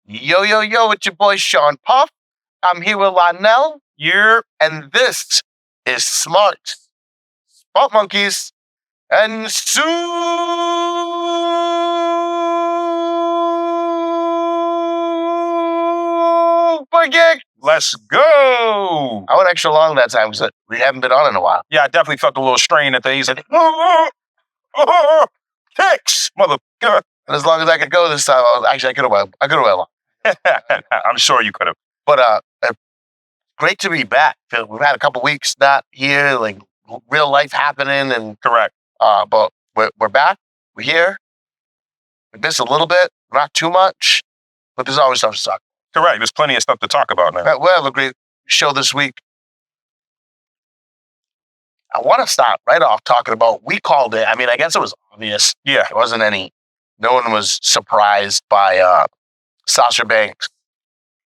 Yo, yo, yo, it's your boy Sean Puff. I'm here with Lionel. And this is Smart Monkeys and Super Geek. Let's go. I went extra long that time because we haven't been on in a while. Yeah, I definitely felt a little strain at the ease. Kicks, motherfucker. And as long as I could go this time, I could have went long. I'm sure you could have. But great to be back. We've had a couple weeks not here, like real life happening, and Correct. but we're back. We're here. We missed a little bit, not too much, but there's always stuff to talk. Correct. There's plenty of stuff to talk about now. We'll have a great show this week. I want to start right off talking about, we called it. I mean, I guess it was obvious. Yeah. It wasn't no one was surprised by Sasha Banks,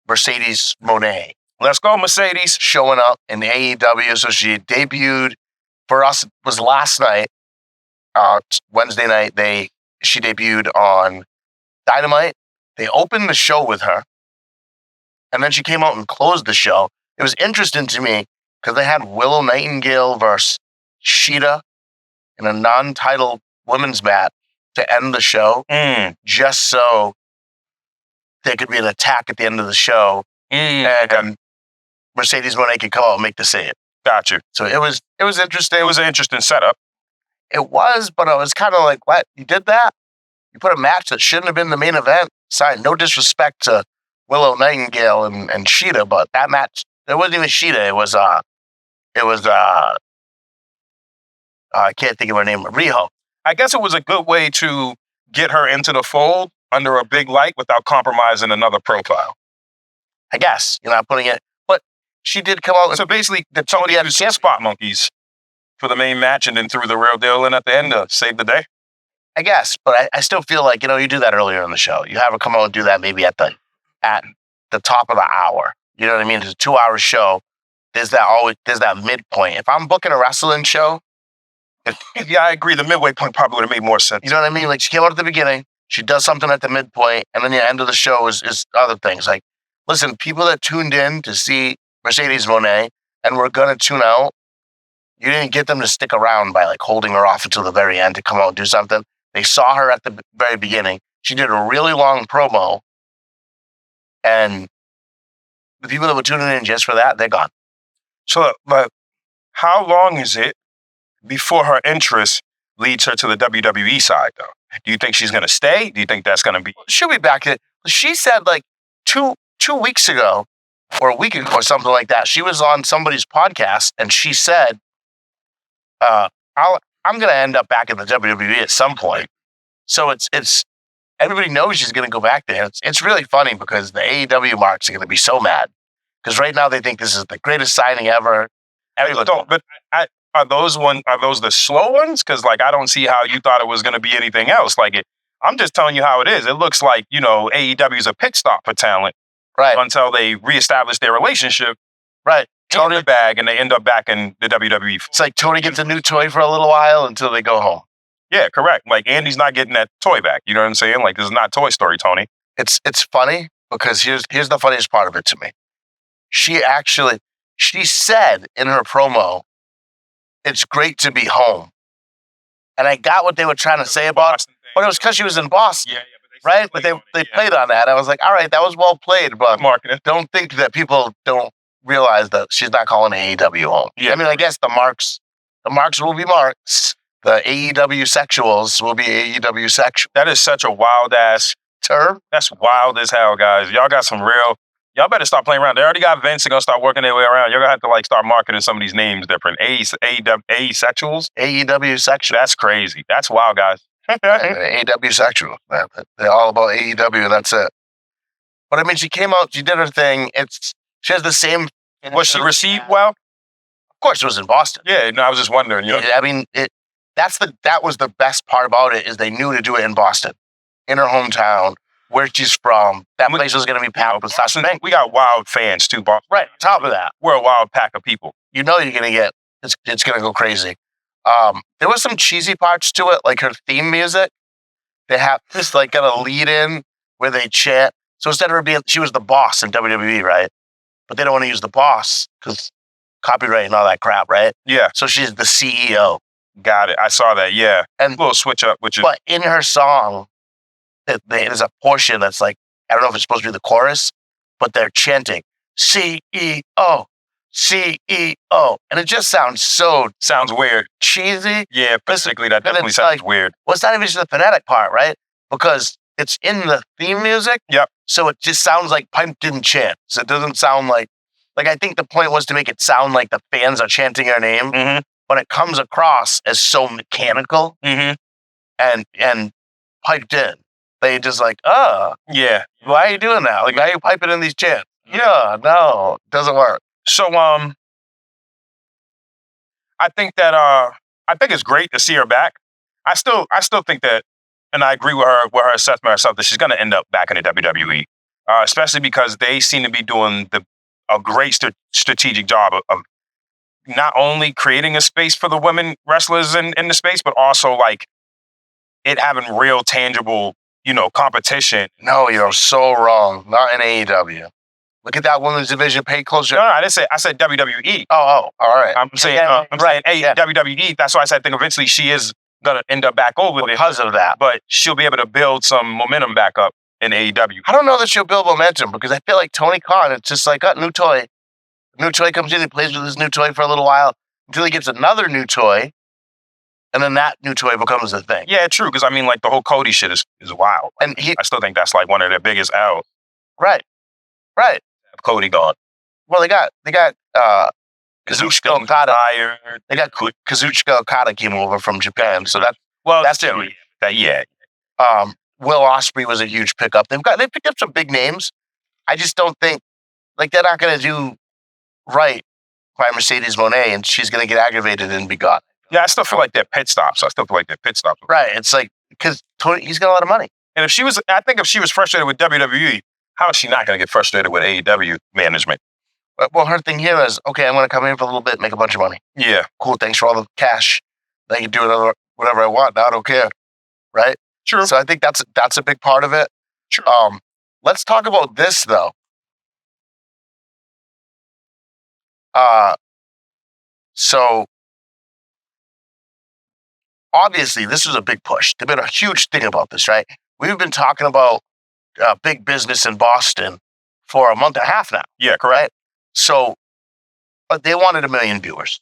Mercedes Mone. Let's go, Mercedes. Showing up in AEW. So she debuted for us. It was last night, Wednesday night. She debuted on Dynamite. They opened the show with her, and then she came out and closed the show. It was interesting to me because they had Willow Nightingale versus Sheeta in a non-title women's match to end the show, just so there could be an attack at the end of the show, and Mercedes Moné could come out and make the save. Gotcha. So it was interesting. It was an interesting setup. It was, but I was kind of like, what? You did that? You put a match that shouldn't have been the main event? Sorry, no disrespect to Willow Nightingale and Sheeta, but that match, it wasn't even Sheeta. It was I can't think of her name, Riho. I guess it was a good way to get her into the fold under a big light without compromising another profile. I guess you're not putting it, but she did come out. So basically, the Tony had to spot monkeys for the main match and then threw the real deal in at the end to save the day. I guess, but I still feel like, you do that earlier in the show. You have her come out and do that maybe at the top of the hour. You know what I mean? It's a 2-hour show. There's that midpoint. If I'm booking a wrestling show, yeah, I agree. The midway point probably would have made more sense. You know what I mean? Like, she came out at the beginning, she does something at the midpoint, and then the end of the show is other things. Like, listen, people that tuned in to see Mercedes Moné and were gonna tune out, you didn't get them to stick around by like holding her off until the very end to come out and do something. They saw her at the very beginning. She did a really long promo, and the people that were tuning in just for that, they're gone. So, but how long is it before her interest leads her to the WWE side, though? Do you think she's going to stay? Do you think that's going to be? She'll be back. She said like two weeks ago or a week ago or something like that. She was on somebody's podcast and she said, I'm going to end up back in the WWE at some point. So it's everybody knows she's going to go back there. It's really funny because the AEW marks are going to be so mad because right now they think this is the greatest signing ever. Are those the slow ones? Because like I don't see how you thought it was going to be anything else. I'm just telling you how it is. It looks like AEW is a pit stop for talent, right? Until they reestablish their relationship, right? Tony the bag, and they end up back in the WWE. It's like Tony gets a new toy for a little while until they go home. Yeah, correct. Like Andy's not getting that toy back. You know what I'm saying? Like this is not Toy Story, Tony. It's funny because here's the funniest part of it to me. She said in her promo, it's great to be home. And I got what they were trying to say about it, but it was because she was in Boston, right? But they played on that. I was like, all right, that was well played, but marketing. Don't think that people don't realize that she's not calling AEW home. Yeah. I mean, I guess the marks will be marks. The AEW sexuals will be AEW sexual. That is such a wild ass term. That's wild as hell, guys. Y'all got some real. Y'all better stop playing around. They already got Vince. They're gonna start working their way around. You're gonna have to start marketing some of these names different. Asexuals. AEW sexual. That's crazy. That's wild, guys. AEW sexual. They're all about AEW. And that's it. But I mean, she came out. She did her thing. She has the same. Was she received well? Of course, it was in Boston. Yeah. No, I was just wondering. I mean, that was the best part about it is they knew to do it in Boston, in her hometown. Where she's from, that place was going to be packed with Sasha Banks. We got wild fans too, Bob. Right, on top of that, we're a wild pack of people. You're going to get, it's going to go crazy. There was some cheesy parts to it, like her theme music. They have this got a lead in where they chant So instead of her being, she was the boss in WWE, right? But they don't want to use the boss because copyright and all that crap, right? Yeah. So she's the CEO. Got it. I saw that. Yeah. And a little switch up, which is. But in her song, there's a portion that's like, I don't know if it's supposed to be the chorus, but they're chanting CEO, CEO, and it just sounds weird, cheesy. Yeah, basically that definitely sounds weird. Well, it's not even just the phonetic part, right? Because it's in the theme music. Yep. So it just sounds like piped in chant. So it doesn't sound like I think the point was to make it sound like the fans are chanting her name, but it comes across as so mechanical and piped in. They just like, yeah. Why are you doing that? Like, why are you piping in these chants? Yeah, no, it doesn't work. So, I think that I think it's great to see her back. I still think that, and I agree with her assessment herself that she's going to end up back in the WWE, especially because they seem to be doing a great strategic job of not only creating a space for the women wrestlers in the space, but also like it having real tangible, competition. No, you're so wrong. Not in AEW. Look at that women's division pay closer. No, I said WWE. Oh, all right. I'm saying WWE. That's why I said I think eventually she is gonna end up back over because of that. But she'll be able to build some momentum back up in AEW. I don't know that she'll build momentum because I feel like Tony Khan, it's just like, new toy. New toy comes in, he plays with his new toy for a little while until he gets another new toy, and then that new toy becomes a thing. Yeah, true. Because I mean, like the whole Cody shit is wild, and I still think that's like one of their biggest L's. Right. Cody gone. Well, they got Kazuchika Okada. They got Kazuchika Okada came over from Japan, so that's it. Yeah. Will Ospreay was a huge pickup. They picked up some big names. I just don't think they're not going to do right by Mercedes Mone, and she's going to get aggravated and be gone. Yeah, I still feel like they're pit stops. Right. It's like because he's got a lot of money. And if she was frustrated with WWE, how is she not going to get frustrated with AEW management? Well, her thing here is, okay, I'm going to come in for a little bit, make a bunch of money. Yeah. Cool. Thanks for all the cash. I can do whatever I want. Now I don't care. Right. True. So I think that's a big part of it. True. Let's talk about this though. So obviously this was a big push. There's been a huge thing about this, right? We've been talking about big business in Boston for a month and a half now. Yeah, correct. So, but they wanted 1 million viewers.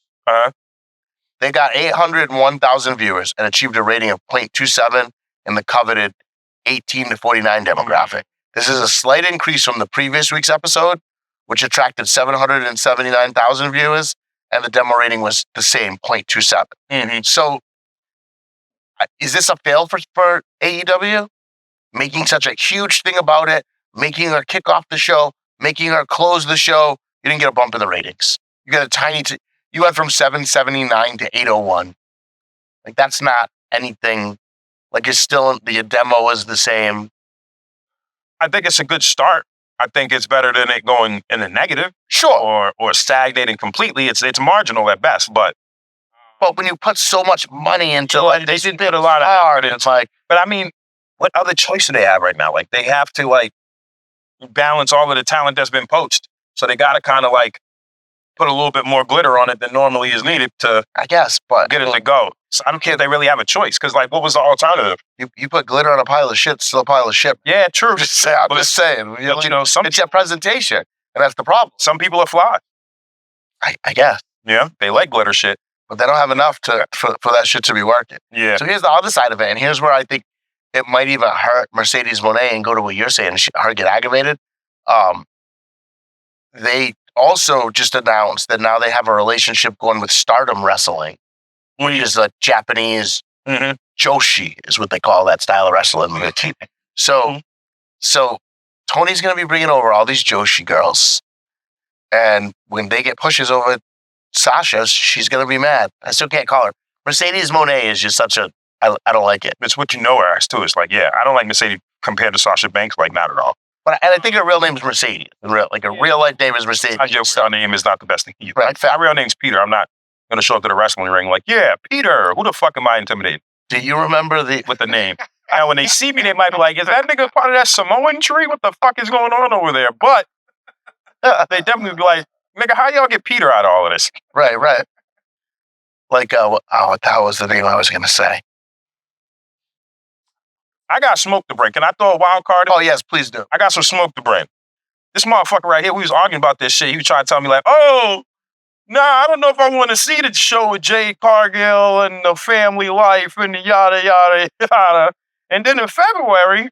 They got 801,000 viewers and achieved a rating of 0.27 in the coveted 18 to 49 demographic. This is a slight increase from the previous week's episode, which attracted 779,000 viewers, and the demo rating was the same, 0.27. So, is this a fail for AEW? Making such a huge thing about it, making her kick off the show, making her close the show. You didn't get a bump in the ratings. You got you went from 779 to 801. Like, that's not anything. Like, it's still, the demo is the same. I think it's a good start. I think it's better than it going in the negative. Sure. Or stagnating completely. It's marginal at best, but when you put so much money into it, they did put a lot of art, and it's like, but I mean, what other choice do they have right now? Like, they have to balance all of the talent that's been poached. So they got to kind of put a little bit more glitter on it than normally is needed to, I guess, but get it to go. So I don't care if they really have a choice, because what was the alternative? You put glitter on a pile of shit, it's still a pile of shit. Yeah, true. I'm just saying. It's your presentation, and that's the problem. Some people are flawed. I guess. Yeah, they like glitter shit, but they don't have enough for that shit to be working. Yeah. So here's the other side of it, and here's where I think it might even hurt Mercedes Mone and go to what you're saying, her get aggravated. They also just announced that now they have a relationship going with Stardom Wrestling, which is a Japanese Joshi, is what they call that style of wrestling. So Tony's going to be bringing over all these Joshi girls, and when they get pushes over Sasha, she's going to be mad. I still can't call her Mercedes Mone. Is just such a I don't like it. It's what you know her as too. It's like, yeah, I don't like Mercedes compared to Sasha Banks, not at all. But I think her real name is Mercedes. Real life name is Mercedes. Your real name is not the best thing. Right. My real name's Peter. I'm not going to show up to the wrestling ring yeah, Peter. Who the fuck am I intimidating? Do you remember with the name? And when they see me, they might be like, is that nigga part of that Samoan tree? What the fuck is going on over there? But they definitely be like, nigga, how y'all get Peter out of all of this? Right. Like, that was the name I was going to say. I got smoke to bring. Can I throw a wild card in? Oh, yes, please do. I got some smoke to bring. This motherfucker right here, we was arguing about this shit. He was trying to tell me like, oh, nah, I don't know if I want to see the show with Jade Cargill and the family life and the yada, yada, yada. And then in February,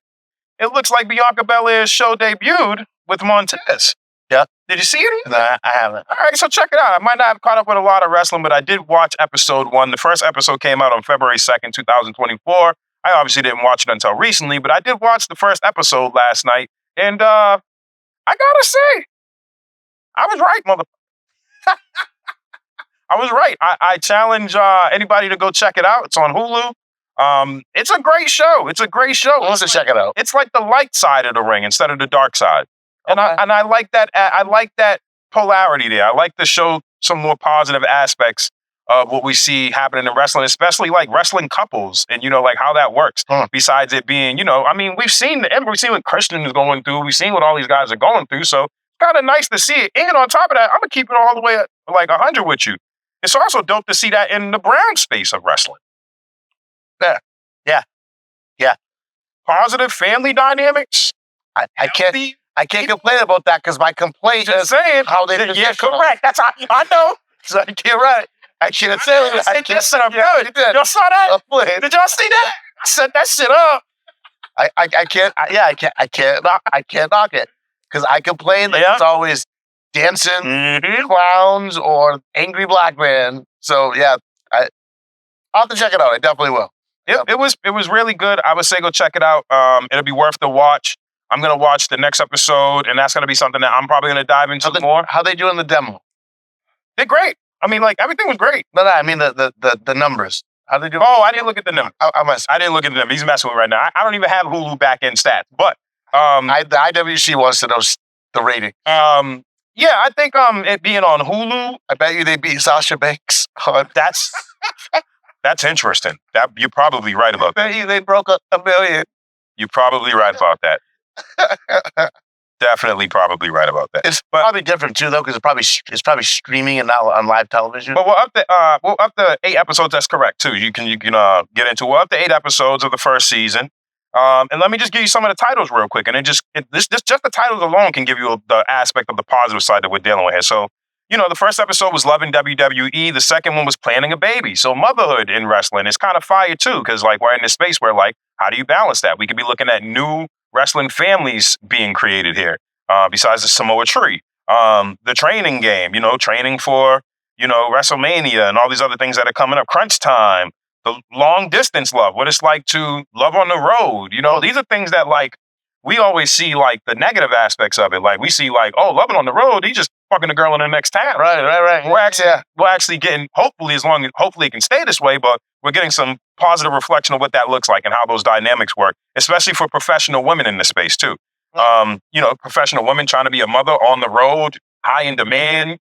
it looks like Bianca Belair's show debuted with Montez. Yeah. Did you see it? No, I haven't. All right, so check it out. I might not have caught up with a lot of wrestling, but I did watch episode 1. The first episode came out on February 2nd, 2024. I obviously didn't watch it until recently, but I did watch the first episode last night. And I gotta say, I was right, motherfucker. I was right. I challenge anybody to go check it out. It's on Hulu. It's a great show. It's a great show. Let's check it out. It's like the light side of the ring instead of the dark side. And Okay. I like that. I like that polarity there. I like to show some more positive aspects of what we see happening in wrestling, especially like wrestling couples and, like how that works. Besides it being, I mean, we've seen what Christian is going through. We've seen what all these guys are going through. So it's kind of nice to see it. And on top of that, I'm going to keep it all the way at like 100 with you. It's also dope to see that in the brown space of wrestling. Yeah. Positive family dynamics. I can't complain about that because my complaint is how they Yeah, correct. That's how I know. So you're right. I should have said it. I can't set up good. Y'all saw that? Did y'all see that? I set that shit up. I can't knock it because I complain that it's always dancing clowns or angry black man. So yeah, I'll have to check it out. I definitely will. It was really good. I would say go check it out. It'll be worth the watch. I'm gonna watch the next episode, and that's gonna be something that I'm probably gonna dive into more. How they doing the demo? They're great. I mean, like everything was great. No, I mean the numbers. How they do? Oh, I didn't look at the numbers. I didn't look at the numbers. He's messing with me right now. I don't even have Hulu back end stats, but the IWC wants to know the rating. Yeah, I think it being on Hulu. I bet you they beat Sasha Banks. That's interesting. That you're probably right about that. I bet you they broke $1 million. You're probably right about that. Definitely probably right about that. It's probably different too, though, because it's probably streaming and not on live television. But we're up to 8 episodes. That's correct too. You can get into. We're up to 8 episodes of the first season. And let me just give you some of the titles real quick. And just the titles alone can give you the aspect of the positive side that we're dealing with here. So, the first episode was Loving WWE. The second one was Planning a Baby. So motherhood in wrestling is kind of fire too, because like we're in this space where like, how do you balance that? We could be looking at new wrestling families being created here, besides the Samoa tree. The training game, training for, WrestleMania and all these other things that are coming up. Crunch Time, the long distance love, what it's like to love on the road. These are things that like, we always see like the negative aspects of it. Like we see like, oh, loving on the road, he just fucking a girl in the next town. Right. We're actually getting, hopefully it can stay this way, but we're getting some positive reflection of what that looks like and how those dynamics work, especially for professional women in this space too. Professional women trying to be a mother on the road, high in demand.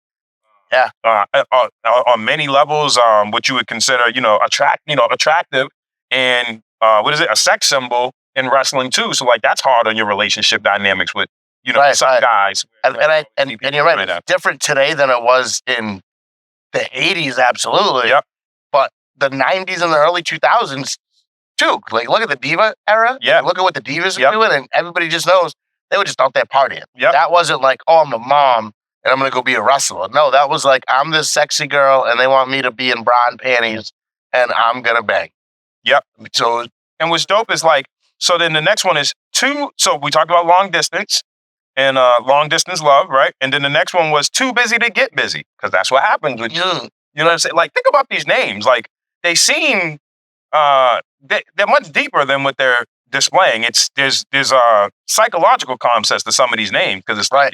Yeah. On many levels, what you would consider, attractive and a sex symbol in wrestling too. So like that's hard on your relationship dynamics with, some guys. And you're right. It's different today than it was in the 80s, absolutely. Yep. But the 90s and the early 2000s too. Like look at the diva era. Yeah. Look at what the divas are doing, and everybody just knows they were just out there partying. Yep. That wasn't like, oh, I'm a mom and I'm gonna go be a wrestler. No, that was like, I'm this sexy girl and they want me to be in bra and panties and I'm gonna bang. Yep. So, and what's dope is like, so then the next one is 2. So we talked about long distance and long distance love, right? And then the next one was Too Busy to Get Busy, because that's what happens with you. You know what I'm saying? Like think about these names. Like they seem they're much deeper than what they're displaying. There's psychological concepts to some of these names, because it's right.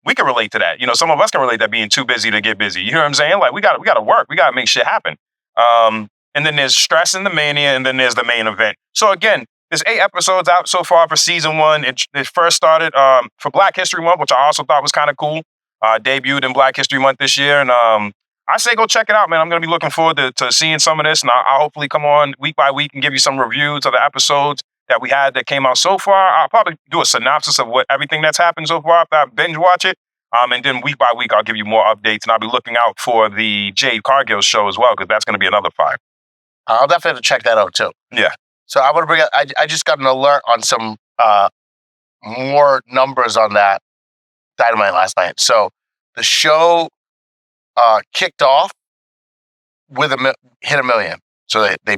We can relate to that. Some of us can relate to being too busy to get busy. You know what I'm saying? Like we got to work. We got to make shit happen. And then there's Stress and the Mania, and then there's the main event. So again, there's 8 episodes out so far for season 1. It first started for Black History Month, which I also thought was kind of cool. Debuted in Black History Month this year, and I say go check it out, man. I'm going to be looking forward to seeing some of this, and I'll hopefully come on week by week and give you some reviews of the episodes that we had that came out so far. I'll probably do a synopsis of everything that's happened so far after I binge watch it. And then week by week, I'll give you more updates, and I'll be looking out for the Jade Cargill show as well, because that's going to be another 5. I'll definitely have to check that out too. Yeah. So I want to bring up, I just got an alert on some more numbers on that Dynamite last night. So the show kicked off with hit 1 million. So they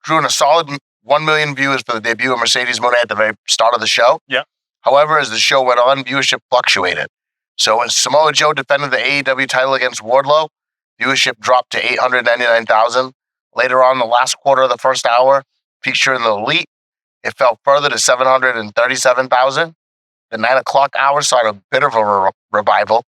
drew in a solid 1 million viewers for the debut of Mercedes Mone at the very start of the show. Yeah. However, as the show went on, viewership fluctuated. So when Samoa Joe defended the AEW title against Wardlow, viewership dropped to 899,000. Later on, the last quarter of the first hour, featuring the Elite, it fell further to 737,000. The 9 o'clock hour saw a bit of a revival,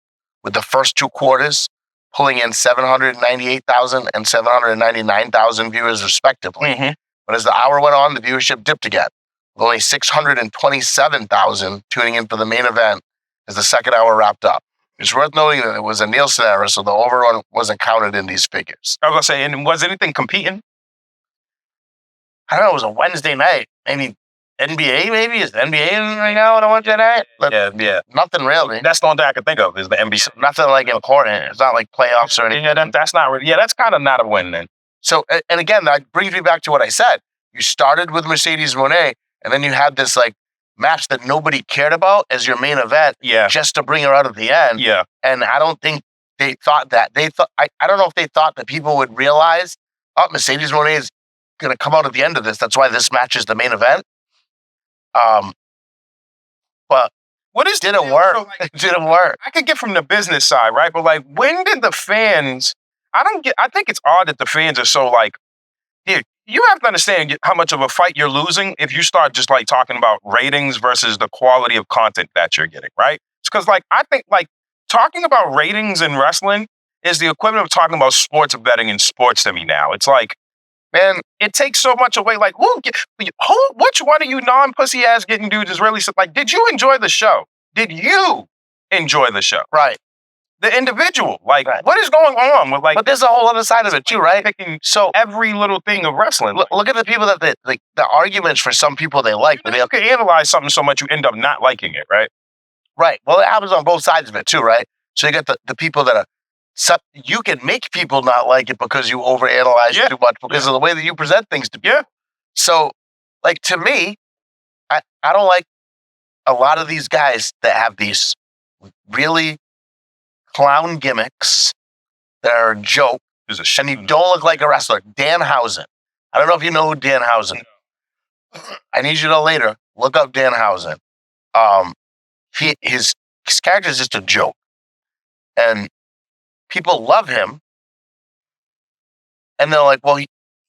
with the first 2 quarters pulling in 798,000 and 799,000 viewers respectively. Mm-hmm. But as the hour went on, the viewership dipped again, with only 627,000 tuning in for the main event as the second hour wrapped up. It's worth noting that it was a Nielsen error, so the overrun wasn't counted in these figures. I was going to say, and was anything competing? I don't know, it was a Wednesday night. Maybe NBA, maybe? Is the NBA in right now on a Wednesday night? Yeah. Nothing really. That's the only thing I can think of is the NBA. Nothing like important. It's not like playoffs or anything. Yeah, that's not really. Yeah, that's kind of not a win then. So, and again, that brings me back to what I said. You started with Mercedes Mone, and then you had this like match that nobody cared about as your main event, just to bring her out at the end. Yeah. And I don't think they thought that. They thought I don't know if they thought that people would realize, oh, Mercedes Mone is going to come out at the end of this. That's why this match is the main event. But didn't work. So like, it didn't work. I could get from the business side, right? But like, when did the fans? I think it's odd that the fans are so like, dude, you have to understand how much of a fight you're losing if you start just like talking about ratings versus the quality of content that you're getting, right? It's because like I think like talking about ratings in wrestling is the equivalent of talking about sports betting in sports to me now. It's like, man, it takes so much away. Like, which one of you non-pussy ass getting dudes is really like? Did you enjoy the show? Did you enjoy the show? Right. The individual, like, what is going on with like? But there's a whole other side of it too, right? Picking every little thing of wrestling. Look at the people that like the arguments for some people they like, but you can analyze something so much you end up not liking it, right? Right. Well, it happens on both sides of it too, right? So you get the people that are. You can make people not like it because you overanalyze too much because of the way that you present things to people. Yeah. So, like, to me, I don't like a lot of these guys that have these really clown gimmicks that are a joke, and you don't look like a wrestler. Danhausen. I don't know if you know who Danhausen is. I need you to know later. Look up Danhausen. His character is just a joke. And people love him, and they're like, "Well,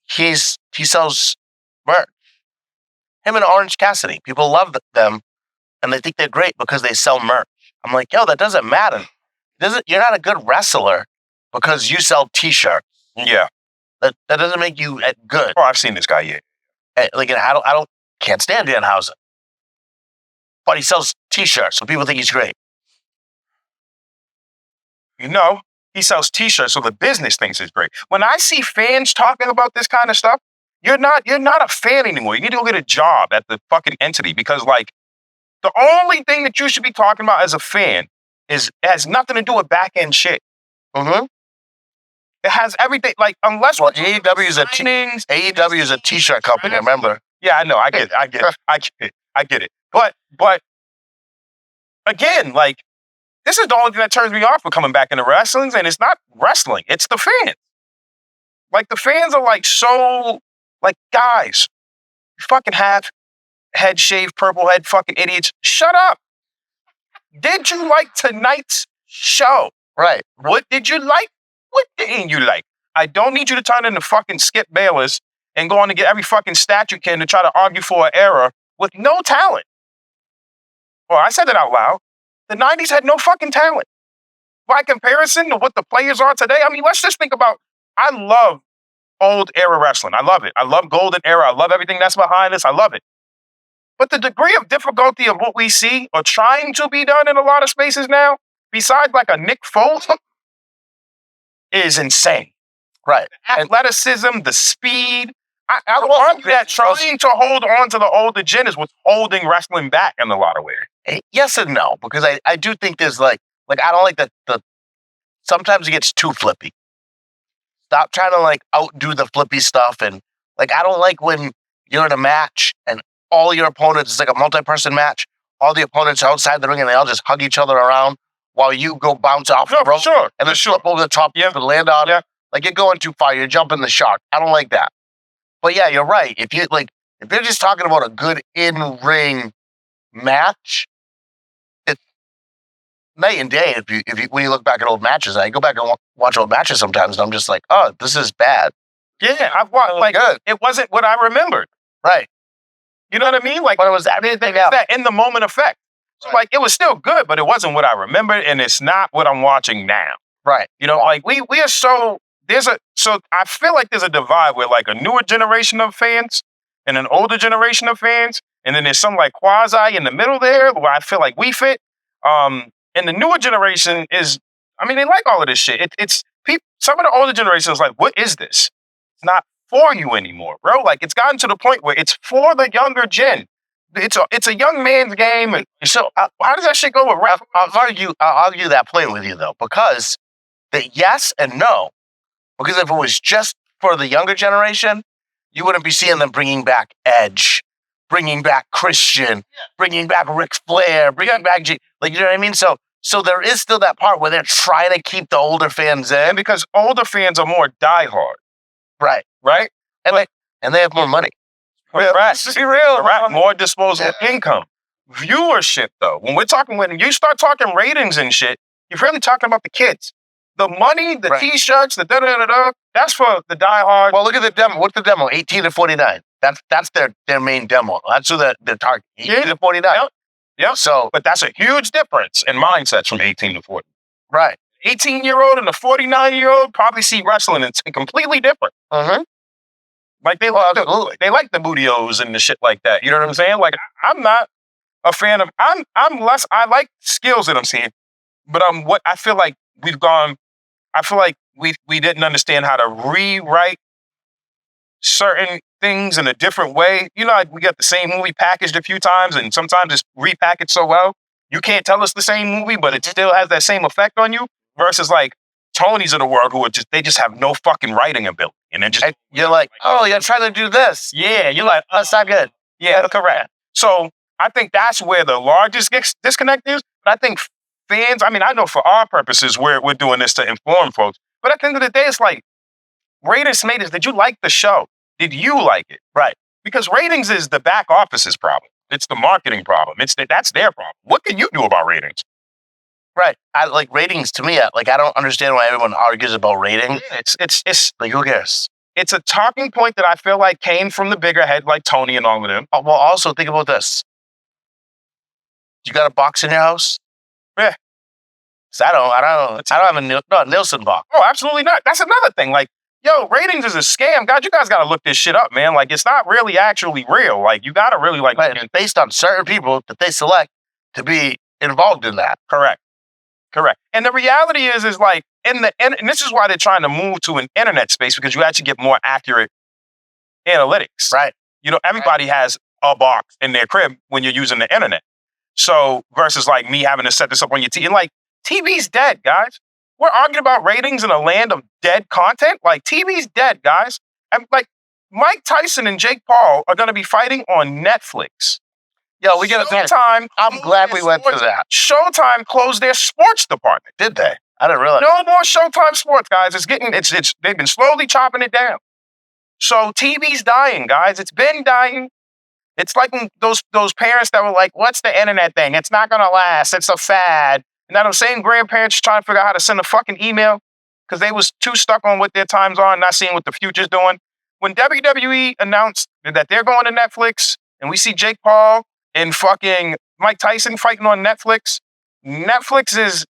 he sells merch." Him and Orange Cassidy, people love them, and they think they're great because they sell merch. I'm like, yo, that doesn't matter. You're not a good wrestler because you sell T-shirts. Yeah, that doesn't make you good. Oh, I've seen this guy. Yeah, like I can't stand Danhausen, but he sells T-shirts, so people think he's great. You know. He sells T-shirts, so the business thinks it's great. When I see fans talking about this kind of stuff, you're not a fan anymore. You need to go get a job at the fucking entity because, like, the only thing that you should be talking about as a fan it has nothing to do with back end shit. Mm-hmm. It has everything. Like, unless AEW is a T-shirt company. Remember? Yeah, I know. I get it. But again, like. This is the only thing that turns me off for coming back into wrestling, and it's not wrestling, it's the fans. Like, the fans are like, so, like, guys, you fucking have head shaved, purple head fucking idiots. Shut up. Did you like tonight's show? Right. What did you like? What didn't you like? I don't need you to turn into fucking Skip Bayless and go on to get every fucking statue can to try to argue for an era with no talent. Well, I said that out loud. The 90s had no fucking talent. By comparison to what the players are today, I mean, let's just think about, I love old era wrestling. I love it. I love golden era. I love everything that's behind us. I love it. But the degree of difficulty of what we see or trying to be done in a lot of spaces now, besides like a Nick Foles, is insane. Right. The athleticism, the speed. I will argue that trying to hold on to the older gen is what's holding wrestling back in a lot of ways. Yes and no, because I do think there's like I don't like the sometimes it gets too flippy. Stop trying to like outdo the flippy stuff, and like I don't like when you're in a match and all your opponents, it's like a multi-person match, all the opponents are outside the ring and they all just hug each other around while you go bounce off the rope and then flip over the top and land on it. Like you're going too far, you're jumping the shark. I don't like that. But yeah, you're right. If you're just talking about a good in-ring match, it's night and day. If you when you look back at old matches, I go back and watch old matches sometimes, and I'm just like, oh, this is bad. Yeah, I've watched it wasn't what I remembered. Right. You know what I mean? Like, but it was that in the moment effect. So like it was still good, but it wasn't what I remembered, and it's not what I'm watching now. Right. You know, like we are so I feel like there's a divide where like a newer generation of fans and an older generation of fans, and then there's some like quasi in the middle there where I feel like we fit. And the newer generation is, I mean, they like all of this shit. It's people. Some of the older generation is like, what is this? It's not for you anymore, bro. Like it's gotten to the point where it's for the younger gen. It's a young man's game, and so how does that shit go with rap? I'll argue that point with you though, because the yes and no. Because if it was just for the younger generation, you wouldn't be seeing them bringing back Edge, bringing back Christian, bringing back Ric Flair, bringing back like you know what I mean. So there is still that part where they're trying to keep the older fans in because older fans are more diehard, right, and they have more money. Right. Be real. Right. More disposable income. Viewership, though, when you start talking ratings and shit, you're really talking about the kids. The money, the T-shirts, the da-da-da-da, that's for the diehard. Well, look at the demo. What's the demo? 18 to 49. That's their main demo. That's who their target. 18 to 49. Yeah. So, but that's a huge difference in mindsets from 18 to 40. Right. 18-year-old and a 49-year-old probably see wrestling and it's completely different. Mm-hmm. Like they like the bootios and the shit like that. You know what I'm saying? Like I'm not a fan of. I'm less. I like skills that I'm seeing, but I feel like we've gone. I feel like we didn't understand how to rewrite certain things in a different way. You know, like we got the same movie packaged a few times, and sometimes it's repackaged so well you can't tell it's the same movie, but it still has that same effect on you. Versus like Tonys of the world who are they just have no fucking writing ability, and then you're like, oh, you're trying to do this. Yeah, you're like, oh, it's not good. Yeah, correct. So I think that's where the largest disconnect is. But I think fans, I mean, I know for our purposes, we're doing this to inform folks. But at the end of the day, it's like, ratings, tomatoes, did you like the show? Did you like it? Right. Because ratings is the back office's problem. It's the marketing problem. That's their problem. What can you do about ratings? Right. I like ratings to me. Like, I don't understand why everyone argues about ratings. It's like, who cares? It's a talking point that I feel like came from the bigger head, like Tony and all of them. Well, also think about this. You got a box in your house? Yeah. So I don't have a Nielsen box. Oh, absolutely not. That's another thing. Like, yo, ratings is a scam. God, you guys got to look this shit up, man. Like, it's not really actually real. Like, you got to really like. Right. It's based on certain people that they select to be involved in that. Correct. And the reality is like, and this is why they're trying to move to an internet space, because you actually get more accurate analytics. Right. You know, everybody has a box in their crib when you're using the internet. So versus like me having to set this up on your TV. And like, TV's dead, guys. We're arguing about ratings in a land of dead content. Like, TV's dead, guys. And like, Mike Tyson and Jake Paul are going to be fighting on Netflix. Yo, we get Showtime. I'm glad we went through that. Showtime closed their sports department. Did they? I didn't realize. No more Showtime sports, guys. They've been slowly chopping it down. So TV's dying, guys. It's been dying. It's like those parents that were like, what's the internet thing? It's not going to last. It's a fad. And now those same grandparents trying to figure out how to send a fucking email because they was too stuck on what their times are and not seeing what the future's doing. When WWE announced that they're going to Netflix and we see Jake Paul and fucking Mike Tyson fighting on Netflix, Netflix is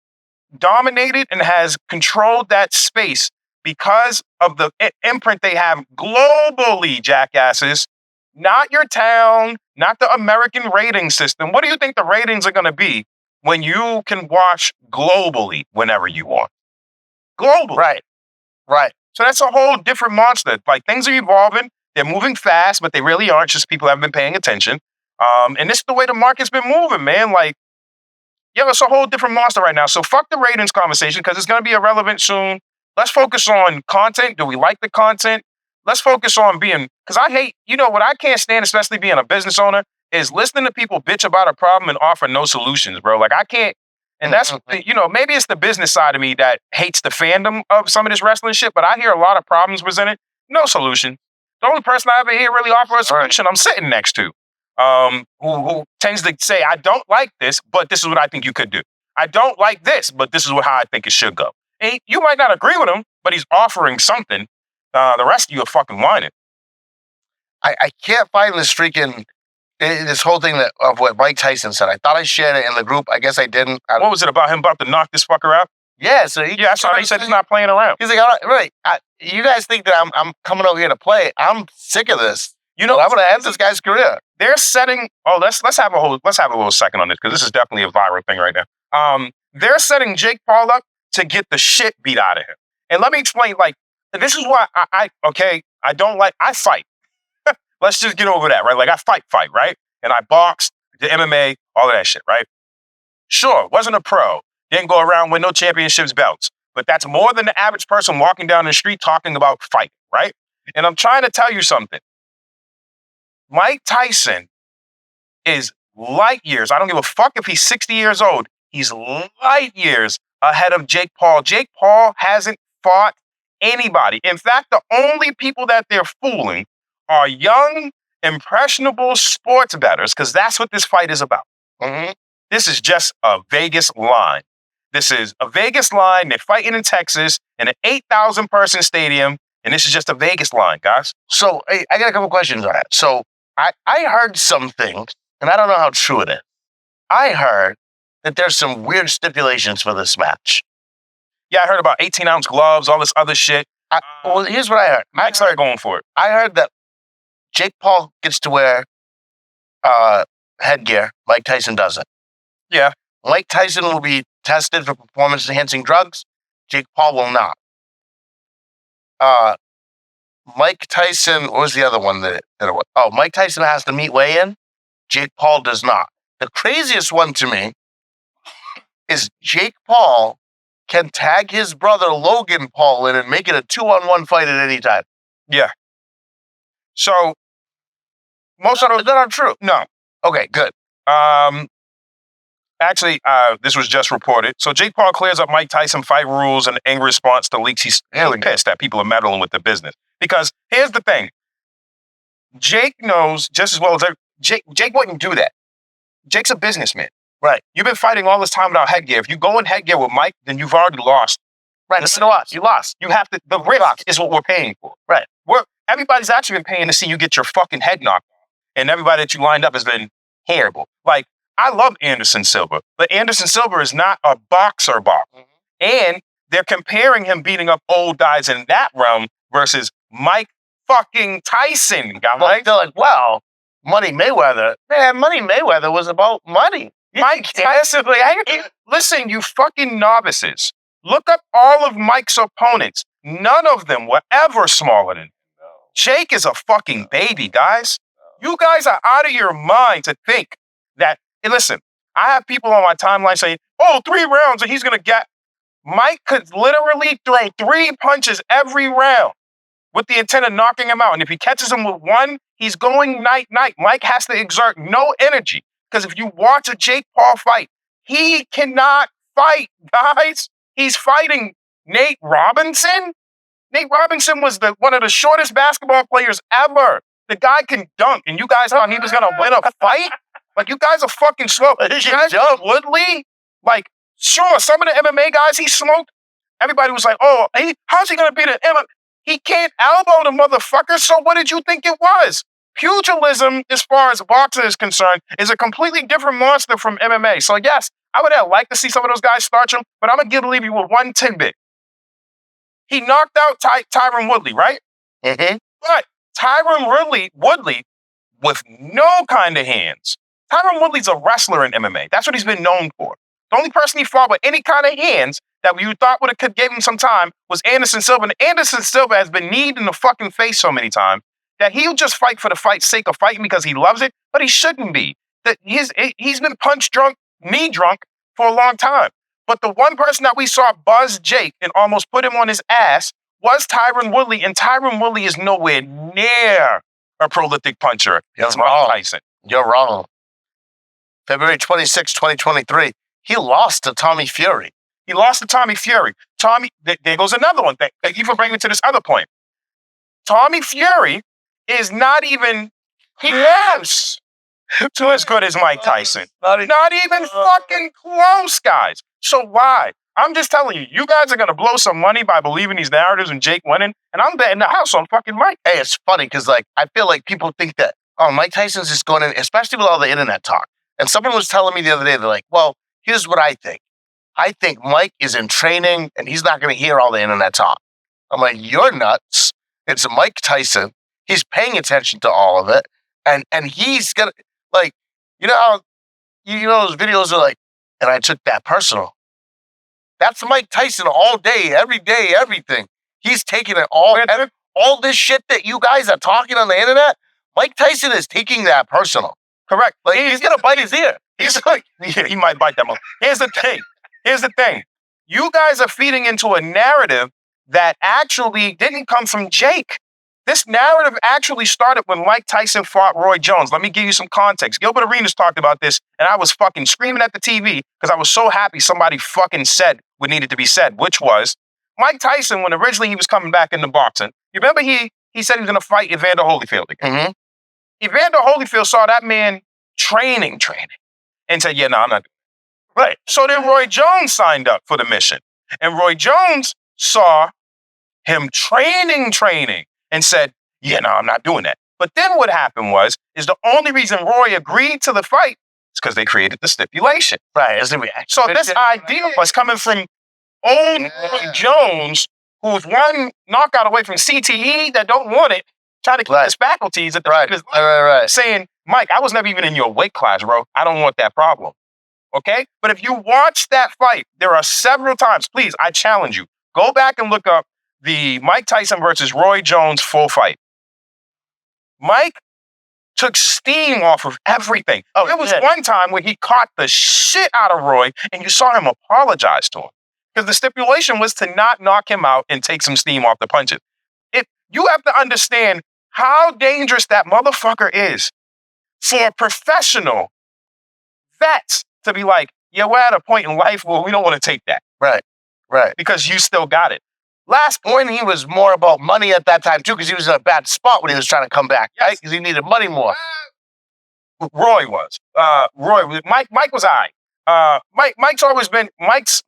dominated and has controlled that space because of the imprint they have globally, jackasses. Not your town, not the American rating system. What do you think the ratings are going to be when you can watch globally whenever you want? Global. Right. Right. So that's a whole different monster. Like things are evolving. They're moving fast, but they really aren't. Just people haven't been paying attention. And this is the way the market's been moving, man. Like, yo, it's a whole different monster right now. So fuck the ratings conversation because it's going to be irrelevant soon. Let's focus on content. Do we like the content? Let's focus on being, because I hate, what I can't stand, especially being a business owner, is listening to people bitch about a problem and offer no solutions, bro. Like I can't, and that's, maybe it's the business side of me that hates the fandom of some of this wrestling shit, but I hear a lot of problems presented, no solution. The only person I ever hear really offer a solution I'm sitting next to, who tends to say, I don't like this, but this is what I think you could do. I don't like this, but this is how I think it should go. And you might not agree with him, but he's offering something. The rest of you are fucking whining. I can't find this whole thing of what Mike Tyson said. I thought I shared it in the group. I guess I didn't. What was it about him about to knock this fucker out? Yeah, so he said he's not playing around. He's like, all right, you guys think that I'm coming over here to play? I'm sick of this. I'm going to end this guy's career. They're setting. Oh, let's have a little second on this because this is definitely a viral thing right now. They're setting Jake Paul up to get the shit beat out of him. And let me explain. Like, this is why I fight. Let's just get over that, right? Like I fight, right? And I boxed, did MMA, all of that shit, right? Sure, wasn't a pro. Didn't go around with no championships belts. But that's more than the average person walking down the street talking about fight, right? And I'm trying to tell you something. Mike Tyson is light years. I don't give a fuck if he's 60 years old. He's light years ahead of Jake Paul. Jake Paul hasn't fought anybody. In fact, the only people that they're fooling are young, impressionable sports bettors, because that's what this fight is about. Mm-hmm. This is just a Vegas line. This is a Vegas line. They're fighting in Texas in an 8,000 person stadium, and this is just a Vegas line, guys. So I got a couple questions on that. So I heard some things, and I don't know how true it is. I heard that there's some weird stipulations for this match. Yeah, I heard about 18-ounce gloves, all this other shit. Well, here's what I heard. I started going for it. I heard that Jake Paul gets to wear headgear. Mike Tyson doesn't. Yeah. Mike Tyson will be tested for performance-enhancing drugs. Jake Paul will not. Mike Tyson, what was the other one that it was? Oh, Mike Tyson has to meet weigh-in. Jake Paul does not. The craziest one to me is Jake Paul can tag his brother Logan Paul in and make it a 2-on-1 fight at any time. Yeah. So, most of those that aren't true. No. Okay, good. Actually, this was just reported. So Jake Paul clears up Mike Tyson fight rules in angry response to leaks. He's really pissed that people are meddling with the business. Because here's the thing. Jake knows just as well as Jake wouldn't do that. Jake's a businessman. Right. You've been fighting all this time without headgear. If you go in headgear with Mike, then you've already lost. Right. Listen to us. You lost. You have to, the risk is what we're paying for. Right. Everybody's actually been paying to see you get your fucking head knocked off. And everybody that you lined up has been terrible. Like, I love Anderson Silva, but Anderson Silva is not a boxer. Mm-hmm. And they're comparing him beating up old guys in that realm versus Mike fucking Tyson, guys. They're like, well, Money Mayweather. Man, Money Mayweather was about money. Mike Tyson, listen, you fucking novices. Look up all of Mike's opponents. None of them were ever smaller than him. No. Jake is a fucking baby, guys. No. You guys are out of your mind to think that, and listen, I have people on my timeline saying, 3 rounds and he's going to get. Mike could literally throw 3 punches every round with the intent of knocking him out. And if he catches him with one, he's going night-night. Mike has to exert no energy. Because if you watch a Jake Paul fight, he cannot fight, guys. He's fighting Nate Robinson. Nate Robinson was one of the shortest basketball players ever. The guy can dunk, and you guys thought he was going to win a fight? Like, you guys are fucking slow. Woodley? Like, sure, some of the MMA guys he smoked, everybody was like, how's he going to beat an MMA? He can't elbow the motherfucker, so what did you think it was? Pugilism, as far as boxing is concerned, is a completely different monster from MMA. So yes, I would have liked to see some of those guys starch him, but I'm going to leave you with one tidbit. He knocked out Tyron Woodley, right? Mm-hmm. But Tyron Woodley, with no kind of hands. Tyron Woodley's a wrestler in MMA. That's what he's been known for. The only person he fought with any kind of hands that you thought would have gave him some time was Anderson Silva. And Anderson Silva has been kneed in the fucking face so many times that he'll just fight for the fight's sake of fighting because he loves it, but he shouldn't be. That he's been punch drunk, knee drunk for a long time. But the one person that we saw buzz Jake and almost put him on his ass was Tyron Woodley, and Tyron Woodley is nowhere near a prolific puncher. You're wrong. Tyson. You're wrong. February 26, 2023, he lost to Tommy Fury. He lost to Tommy Fury. There goes another one. Thank you for bringing me to this other point. Tommy Fury is not even close to as good as Mike Tyson. Not even fucking close, guys. So why? I'm just telling you, you guys are going to blow some money by believing these narratives and Jake winning, and I'm betting the house on fucking Mike. Hey, it's funny because, like, I feel like people think that, oh, Mike Tyson's just going in, especially with all the internet talk. And someone was telling me the other day, they're like, well, here's what I think. I think Mike is in training, and he's not going to hear all the internet talk. I'm like, you're nuts. It's Mike Tyson. He's paying attention to all of it, and he's going to, like, you know how, you know those videos are like, and I took that personal. That's Mike Tyson all day, every day, everything. He's taking it all this shit that you guys are talking on the internet. Mike Tyson is taking that personal. Correct. Like he's gonna bite his ear. He's like, yeah, he might bite that one. Here's the thing. You guys are feeding into a narrative that actually didn't come from Jake. This narrative actually started when Mike Tyson fought Roy Jones. Let me give you some context. Gilbert Arenas talked about this, and I was fucking screaming at the TV because I was so happy somebody fucking said what needed to be said, which was Mike Tyson, when originally he was coming back into boxing, you remember he said he was going to fight Evander Holyfield again. Mm-hmm. Evander Holyfield saw that man training, and said, yeah, no, I'm not doing it. Right. So then Roy Jones signed up for the mission. And Roy Jones saw him training, and said, yeah, no, I'm not doing that. But then what happened is the only reason Roy agreed to the fight is because they created the stipulation. Right. So this idea was coming from old Roy Jones, who's one knockout away from CTE that don't want it, trying to keep his faculties at the end of his life, right. saying, Mike, I was never even in your weight class, bro. I don't want that problem. Okay? But if you watch that fight, there are several times, please, I challenge you, go back and look up the Mike Tyson versus Roy Jones full fight. Mike took steam off of everything. There was one time where he caught the shit out of Roy, and you saw him apologize to him. Because the stipulation was to not knock him out and take some steam off the punches. You have to understand how dangerous that motherfucker is for professional vets to be like, yeah, we're at a point in life where we don't want to take that. Right. Because you still got it. Last point, he was more about money at that time, too, because he was in a bad spot when he was trying to come back, right? Because he needed money more. Roy was. Mike was all right. Mike's always been, Mike's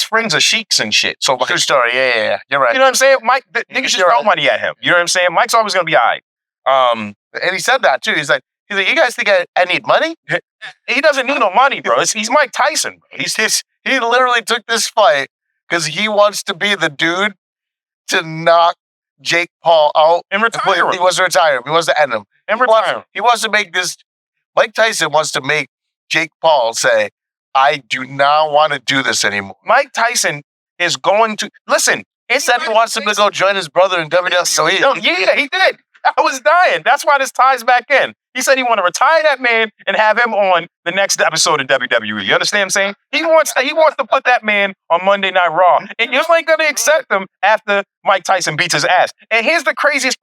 friends are sheiks and shit. So true story, yeah. You're right. You know what I'm saying? Mike, niggas just throw money at him. You know what I'm saying? Mike's always going to be all right. And he said that, too. He's like, you guys think I need money? He doesn't need no money, bro. He's Mike Tyson. He literally took this fight because he wants to be the dude to knock Jake Paul out and retire him. He wants to retire him. He wants to end him. And retire him. He wants to make this. Mike Tyson wants to make Jake Paul say, I do not want to do this anymore. Mike Tyson is going to listen. He said he wants him to go join his brother in WWE. Yeah, he did. I was dying. That's why this ties back in. He said he want to retire that man and have him on the next episode of WWE. You understand what I'm saying? He wants to put that man on Monday Night Raw. And you ain't going to accept him after Mike Tyson beats his ass. And here's the craziest,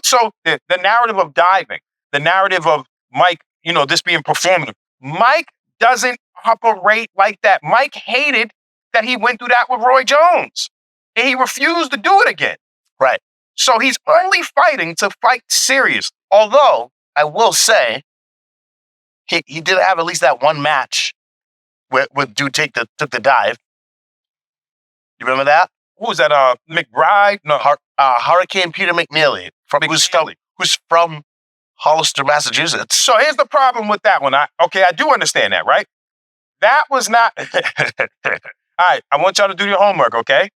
so the narrative of diving, the narrative of Mike, this being performative. Mike doesn't operate like that. Mike hated that he went through that with Roy Jones. And he refused to do it again. Right. So he's only fighting to fight serious. Although, I will say, he did have at least that one match with dude took the dive. You remember that? Who was that? McBride? No, Hurricane Peter McNeely, who's from Hollister, Massachusetts. So here's the problem with that one. I do understand that, right? That was not... All right, I want y'all to do your homework, okay?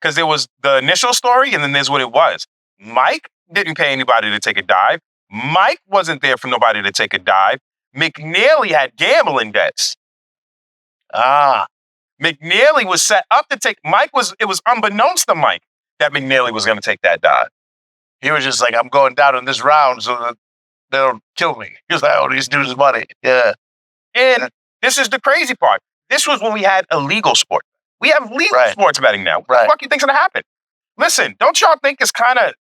Because there was the initial story, and then there's what it was. Mike didn't pay anybody to take a dive. Mike wasn't there for nobody to take a dive. McNeely had gambling debts. McNeely was set up to take. It was unbeknownst to Mike that McNeely was going to take that dive. He was just like, I'm going down in this round so that they don't kill me. He was like, oh, these dudes' money. Yeah. And this is the crazy part. This was when we had illegal sport. We have legal sports betting now. What the fuck you think's going to happen? Listen, don't y'all think it's kind of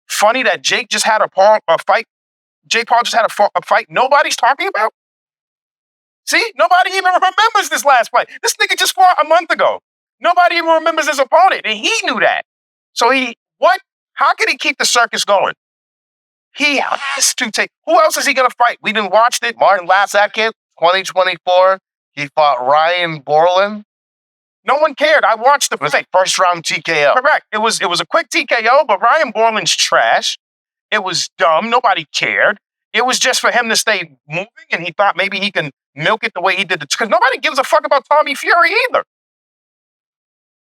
funny that Jake just had a fight? Jake Paul just had a fight nobody's talking about? See, nobody even remembers this last fight. This nigga just fought a month ago. Nobody even remembers his opponent, and he knew that. So how can he keep the circus going? He has to take, who else is he going to fight? We didn't watch it. Martin last second, 2024, he fought Ryan Borland. No one cared. I watched the fight. First round TKO. Correct. It was a quick TKO, but Ryan Borland's trash. It was dumb. Nobody cared. It was just for him to stay moving, and he thought maybe he can milk it the way he did because nobody gives a fuck about Tommy Fury either.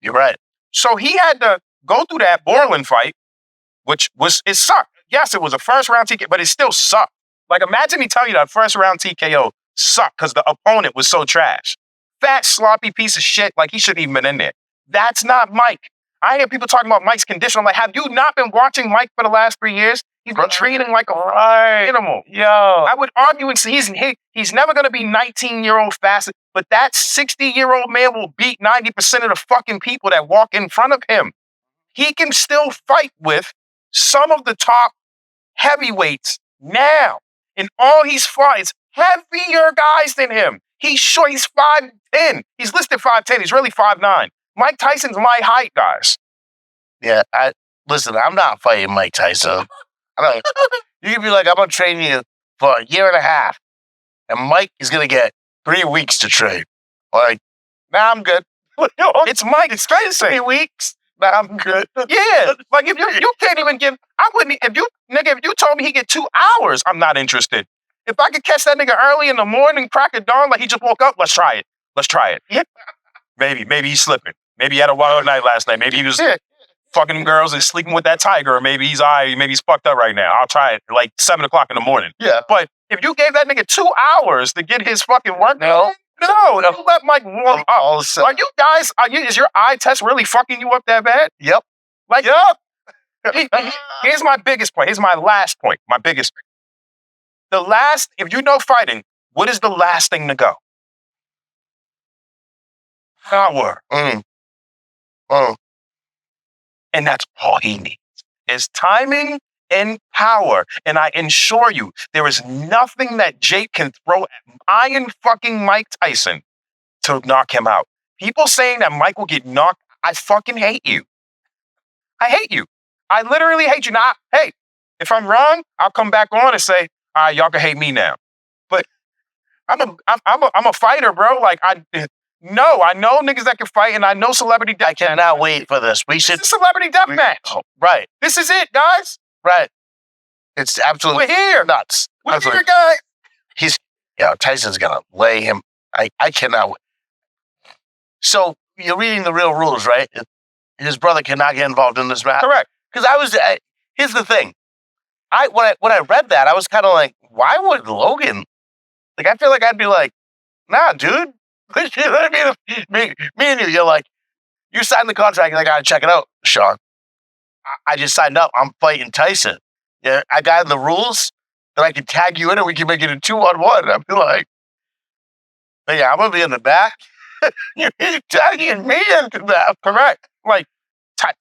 You're right. So he had to go through that Borland fight, it sucked. Yes, it was a first round TKO, but it still sucked. Like, imagine me telling you that first round TKO sucked because the opponent was so trash. Fat, sloppy piece of shit, like he shouldn't even been in there. That's not Mike. I hear people talking about Mike's condition. I'm like, have you not been watching Mike for the last 3 years? He's been treating like a animal. Yo. I would argue and say he's never going to be 19-year-old fast, but that 60-year-old man will beat 90% of the fucking people that walk in front of him. He can still fight with some of the top heavyweights now. And all he's fought is heavier guys than him. He's short. He's 5'10". He's listed 5'10". He's really 5'9". Mike Tyson's my height, guys. Yeah, listen, I'm not fighting Mike Tyson. You can be like, I'm going to train you for a year and a half. And Mike is going to get 3 weeks to train. Like, nah, I'm good. It's Mike. It's crazy. 3 weeks? Nah, I'm good. Yeah. Like, if you can't even give, I wouldn't, if you told me he get 2 hours, I'm not interested. If I could catch that nigga early in the morning, crack of dawn, like he just woke up, let's try it. Let's try it. Yeah. Maybe he's slipping. Maybe he had a wild night last night. Maybe he was fucking them girls and sleeping with that tiger. Or maybe he's fucked up right now. I'll try it like 7 o'clock in the morning. Yeah. But if you gave that nigga 2 hours to get his fucking work done, no, you let Mike warm up. Are you guys, is your eye test really fucking you up that bad? Yep. Like, yep. Here's my biggest point. Here's my last point. My biggest point. If you know fighting, what is the last thing to go? Power. And that's all he needs is timing and power. And I assure you, there is nothing that Jake can throw at Iron fucking Mike Tyson to knock him out. People saying that Mike will get knocked, I fucking hate you. I hate you. I literally hate you. Now, hey, if I'm wrong, I'll come back on and say, all right, y'all can hate me now. But I'm a fighter, bro. Like, I know niggas that can fight, and I know celebrity death. I cannot wait for this. This is celebrity death match. Oh, right. This is it, guys. Right. It's absolutely We're here. Nuts. We're here, guys. Tyson's gonna lay him. I cannot wait. So you're reading the real rules, right? His brother cannot get involved in this match. Correct. Because here's the thing. When I read that, I was kind of like, why would Logan? Like, I feel like I'd be like, nah, dude. me and you're like, you signed the contract, and I gotta check it out, Sean. I just signed up. I'm fighting Tyson. Yeah, I got in the rules that I can tag you in and we can make it a 2-on-1. I'd be like, yeah, I'm gonna be in the back. You're tagging me into that. Correct. Like,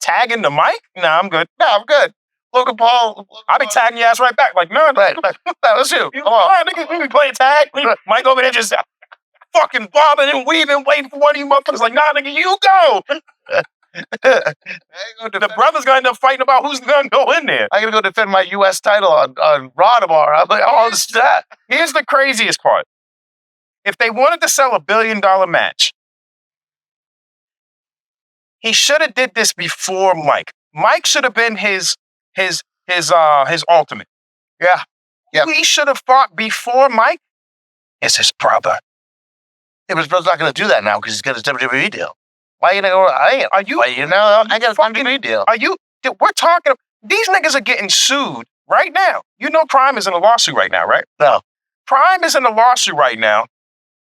tagging the mic? Nah, I'm good. No, I'm good. Logan Paul. I'll be tagging your ass right back. Like, no, let's do. Come on, nigga, we be playing tag. Mike over there just fucking bobbing and weaving, waiting for one of you motherfuckers. Like, nah, nigga, you go. The brother's gonna end up fighting about who's gonna go in there. I'm gonna go defend my U.S. title on Raw tomorrow. I'm like, oh, this that. Here's the craziest part. If they wanted to sell $1 billion match, he should have did this before Mike. Mike should have been his ultimate. Yeah. Who he should have fought before Mike is his brother. Yeah, but his brother's not gonna do that now because he's got his WWE deal. Why you know? I got a WWE deal. We're talking. These niggas are getting sued right now. You know, Prime is in a lawsuit right now, right? No. Prime is in a lawsuit right now.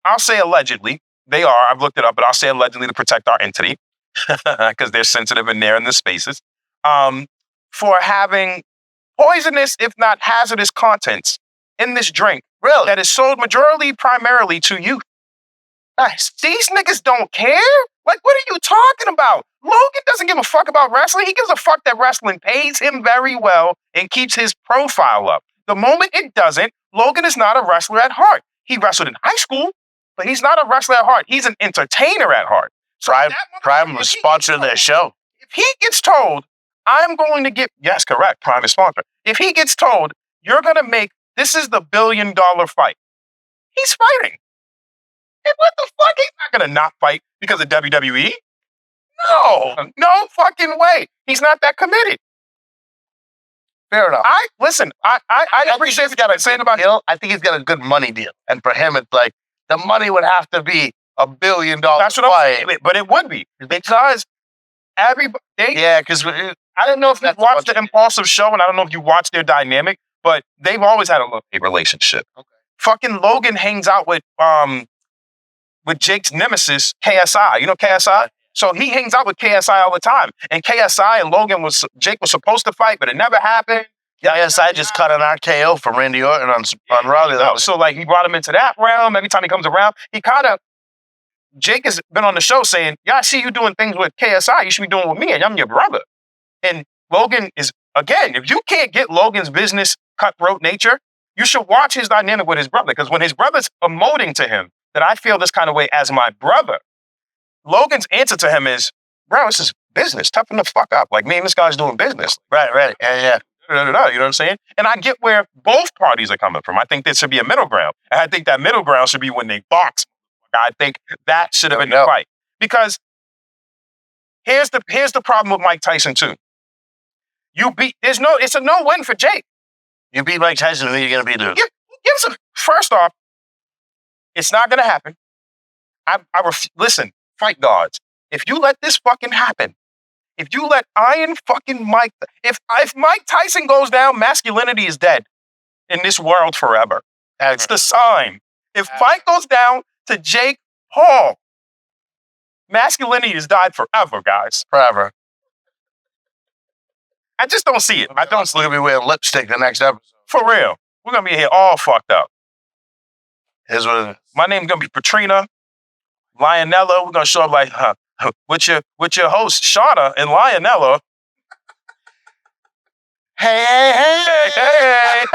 I'll say allegedly they are. I've looked it up, but I'll say allegedly to protect our entity because they're sensitive in there in the spaces. For having poisonous, if not hazardous, contents in this drink. Really? That is sold primarily to youth. Nice. These niggas don't care? Like, what are you talking about? Logan doesn't give a fuck about wrestling. He gives a fuck that wrestling pays him very well and keeps his profile up. The moment it doesn't, Logan is not a wrestler at heart. He wrestled in high school, but he's not a wrestler at heart. He's an entertainer at heart. So Prime was sponsoring that show. If he gets told, I'm going to get, yes, correct, Prime is sponsor. If he gets told, you're going to make, this is the $1 billion fight, he's fighting. And what the fuck? He's not going to not fight because of WWE? No fucking way. He's not that committed. Fair enough. I appreciate what you're saying about deal. I think he's got a good money deal. And for him, it's like, the money would have to be $1 billion. That's what I'm saying. But it would be. Because everybody... because I don't know if you've watched the Impulsive show, and I don't know if you watched their dynamic, but they've always had a love-hate relationship. Okay. Fucking Logan hangs out with Jake's nemesis, KSI. You know KSI? So he hangs out with KSI all the time. And KSI and Jake was supposed to fight, but it never happened. KSI just cut an RKO from Randy Orton on Raw. So like he brought him into that realm. Every time he comes around, Jake has been on the show saying, yeah, I see you doing things with KSI. You should be doing with me, and I'm your brother. And Logan is, again, if you can't get Logan's business cutthroat nature, you should watch his dynamic with his brother. Because when his brother's emoting to him that I feel this kind of way as my brother, Logan's answer to him is, bro, this is business. Toughen the fuck up. Like, me and this guy's doing business. Right. Yeah. You know what I'm saying? And I get where both parties are coming from. I think there should be a middle ground. And I think that middle ground should be when they box. I think that should have been the fight. Because here's the problem with Mike Tyson, too. It's a no-win for Jake. You beat Mike Tyson, who are you going to beat Luke? First off, it's not going to happen. Listen, fight gods. If you let this fucking happen, if you let Iron fucking Mike, if Mike Tyson goes down, masculinity is dead in this world forever. That's the sign. If Mike goes down to Jake Paul, masculinity has died forever, guys. Forever. I just don't see it. I don't see me wearing lipstick the next episode. For real. We're going to be here all fucked up. Here's what it is. My name's going to be Patrina. Lionella, we're going to show up like, with your host, Shauna and Lionella. Hey.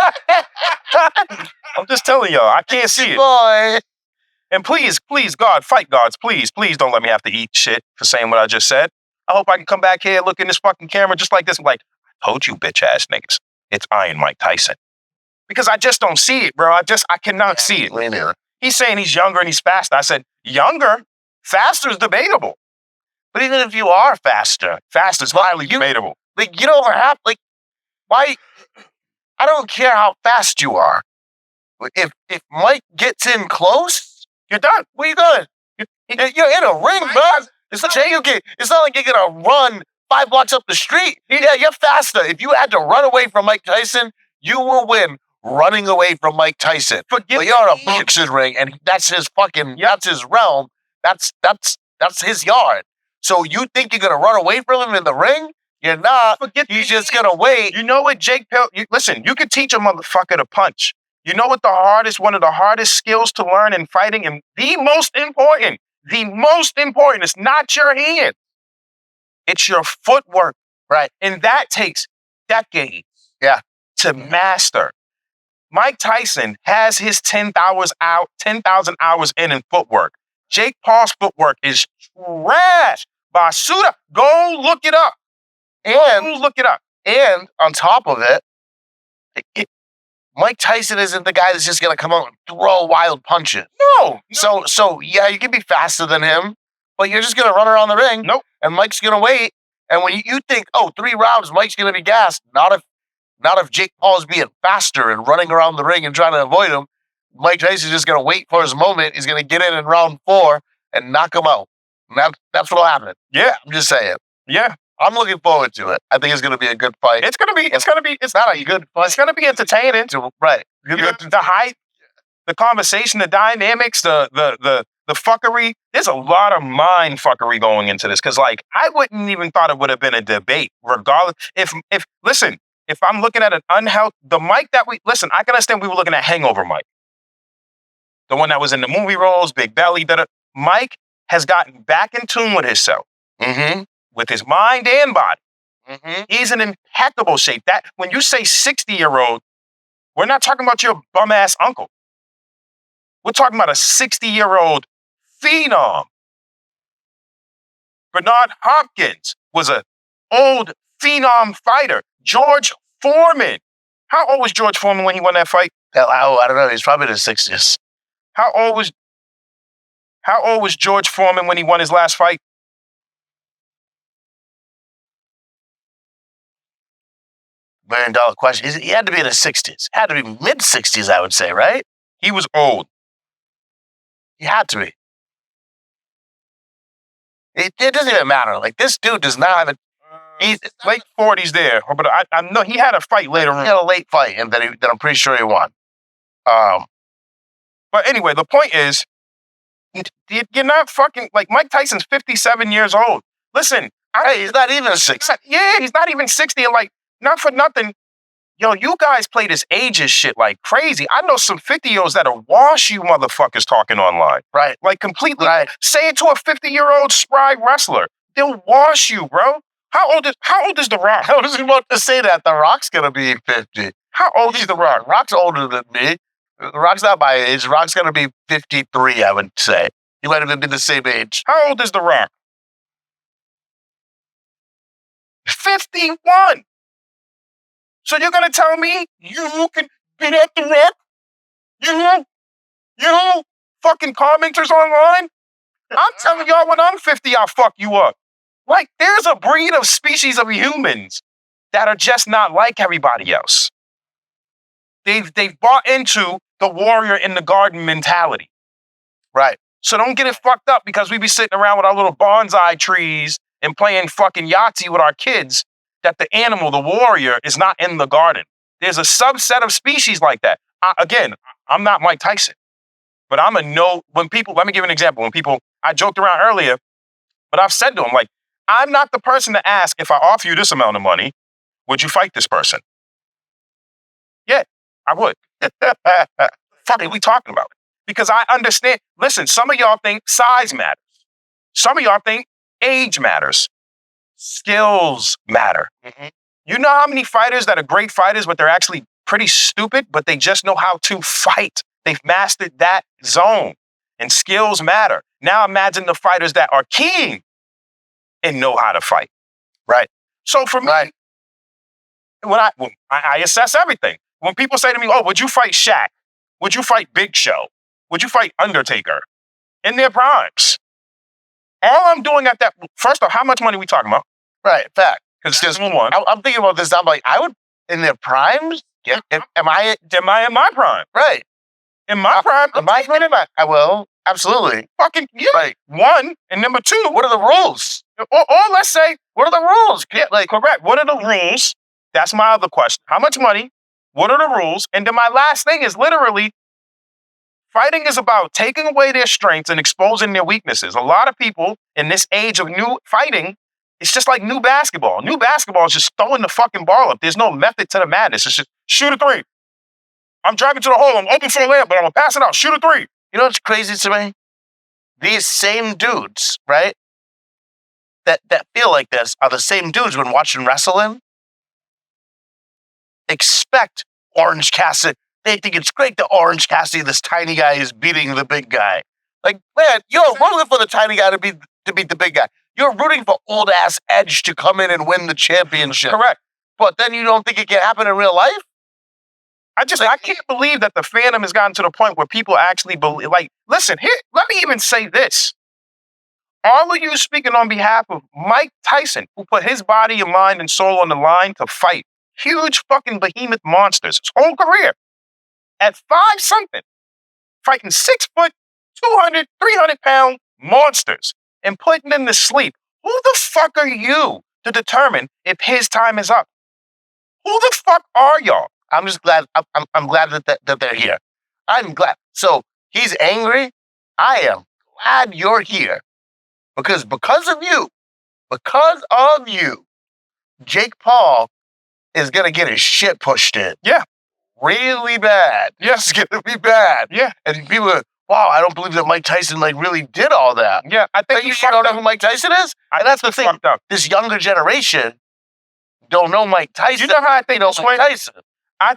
I'm just telling y'all, I can't see it. Boy. And please, God, fight gods. Please don't let me have to eat shit for saying what I just said. I hope I can come back here, look in this fucking camera just like this. I'm like, I told you, bitch ass niggas. It's Iron Mike Tyson. Because I just don't see it, bro. I cannot see it. He's saying he's younger and he's faster. I said, younger? Faster is debatable. But even if you are faster is highly debatable. Like, you don't have, like, why? I don't care how fast you are. If Mike gets in close, you're done. Where you going? You're in a ring, bro. It's not like you're going to run 5 blocks up the street. Yeah, you're faster. If you had to run away from Mike Tyson, you will win running away from Mike Tyson. But you're in a boxing ring, and that's his that's his realm. That's his yard. So you think you're going to run away from him in the ring? You're not. He's just going to wait. You know what, Jake Paul, listen, you can teach a motherfucker to punch. You know what one of the hardest skills to learn in fighting, and the most important, it's not your hands. It's your footwork. Right. And that takes decades to master. Mike Tyson has his 10,000 hours in footwork. Jake Paul's footwork is trash. Basuda, go look it up. And on top of it, Mike Tyson isn't the guy that's just going to come out and throw wild punches. No. So yeah, you can be faster than him, but you're just going to run around the ring. Nope. And Mike's going to wait. And when you think, 3 rounds, Mike's going to be gassed. Not if Jake Paul's being faster and running around the ring and trying to avoid him. Mike Tyson's just going to wait for his moment. He's going to get in round 4 and knock him out. And that's what'll happen. Yeah. I'm just saying. Yeah. I'm looking forward to it. I think it's going to be a good fight. It's not a good fight. It's going to be entertaining. Right. The hype, the conversation, the dynamics, the the fuckery, there's a lot of mind fuckery going into this. Cause like, I wouldn't even thought it would have been a debate regardless. Listen, if I'm looking at an the Mike that listen, I can understand we were looking at Hangover Mike. The one that was in the movie roles, big belly, Mike has gotten back in tune with himself, with his mind and body. He's in impeccable shape. That when you say 60-year-old, we're not talking about your bum ass uncle. We're talking about a 60-year-old phenom. Bernard Hopkins was an old phenom fighter. George Foreman. How old was George Foreman when he won that fight? I don't know. He's probably in his 60s. How old was George Foreman when he won his last fight? $1 million question. He had to be in his 60s. Had to be mid-60s, I would say, right? He was old. He had to be. It doesn't even matter. Like, this dude does not have a... He's late 40s there. But I know he had a fight later on. He had a late fight, and then I'm pretty sure he won. But anyway, the point is, you're not fucking... Like, Mike Tyson's 57 years old. Listen. He's not even 60. Yeah, he's not even 60. And like, not for nothing. Yo, you guys play this ages shit like crazy. I know some 50-year-olds that'll wash you motherfuckers talking online. Right. Like completely. Right. Say it to a 50-year-old spry wrestler. They'll wash you, bro. How old is The Rock? How does he want to say that? The Rock's going to be 50. How old is The Rock? Rock's older than me. The Rock's not my age. The Rock's going to be 53, I would say. He might have been the same age. How old is The Rock? 51. So you're going to tell me you can beat up The Rock? You fucking commenters online? I'm telling y'all when I'm 50, I'll fuck you up. Like, there's a breed of species of humans that are just not like everybody else. They've bought into the warrior in the garden mentality. Right. So don't get it fucked up because we be sitting around with our little bonsai trees and playing fucking Yahtzee with our kids that the animal, the warrior, is not in the garden. There's a subset of species like that. Again, I'm not Mike Tyson, but I'm a no. When people, let me give an example. When people, I joked around earlier, but I've said to them, like, I'm not the person to ask if I offer you this amount of money, would you fight this person? Yeah, I would. Fuck are we talking about? Because I understand. Listen, some of y'all think size matters. Some of y'all think age matters. Skills matter. You know how many fighters that are great fighters, but they're actually pretty stupid, but they just know how to fight. They've mastered that zone. And skills matter. Now imagine the fighters that are keen and know how to fight. Right. So for me, when I assess everything. When people say to me, oh, would you fight Shaq? Would you fight Big Show? Would you fight Undertaker? In their primes. All I'm doing at that, first off, how much money are we talking about? Right, fact. Because there's one. I'm thinking about this. I'm like, I would, in their primes? Yeah. Am I in my prime? Right. In my prime? I will. Absolutely. Fucking, yeah. Right. One, and number two. What are the rules? Or let's say, what are the rules? Like, correct. What are the rules? That's my other question. How much money? What are the rules? And then my last thing is literally, fighting is about taking away their strengths and exposing their weaknesses. A lot of people in this age of new fighting, it's just like new basketball. New basketball is just throwing the fucking ball up. There's no method to the madness. It's just shoot a three. I'm driving to the hole. I'm open for a layup, but I'm going to pass it out. Shoot a three. You know what's crazy to me? These same dudes, right, that feel like this are the same dudes when watching wrestling expect Orange Cassidy. They think it's great that Orange Cassidy, this tiny guy, is beating the big guy. Like, man, you're rooting for the tiny guy to beat the big guy. You're rooting for old ass Edge to come in and win the championship. Correct. But then you don't think it can happen in real life? I can't believe that the fandom has gotten to the point where people actually believe. Like, listen, here, let me even say this. All of you speaking on behalf of Mike Tyson, who put his body and mind and soul on the line to fight huge fucking behemoth monsters his whole career. At 5-something, fighting 6 foot, 200, 300-pound monsters and putting them to sleep. Who the fuck are you to determine if his time is up? Who the fuck are y'all? I'm just glad. I'm glad that they're here. I'm glad. So he's angry. I am glad you're here because of you, Jake Paul is gonna get his shit pushed in. Yeah. Really bad. Yes. It's gonna be bad. Yeah. And people are, wow, I don't believe that Mike Tyson really did all that. Yeah. I think you don't know who Mike Tyson is? And that's the thing. This younger generation don't know Mike Tyson. You know how I think Mike Tyson. I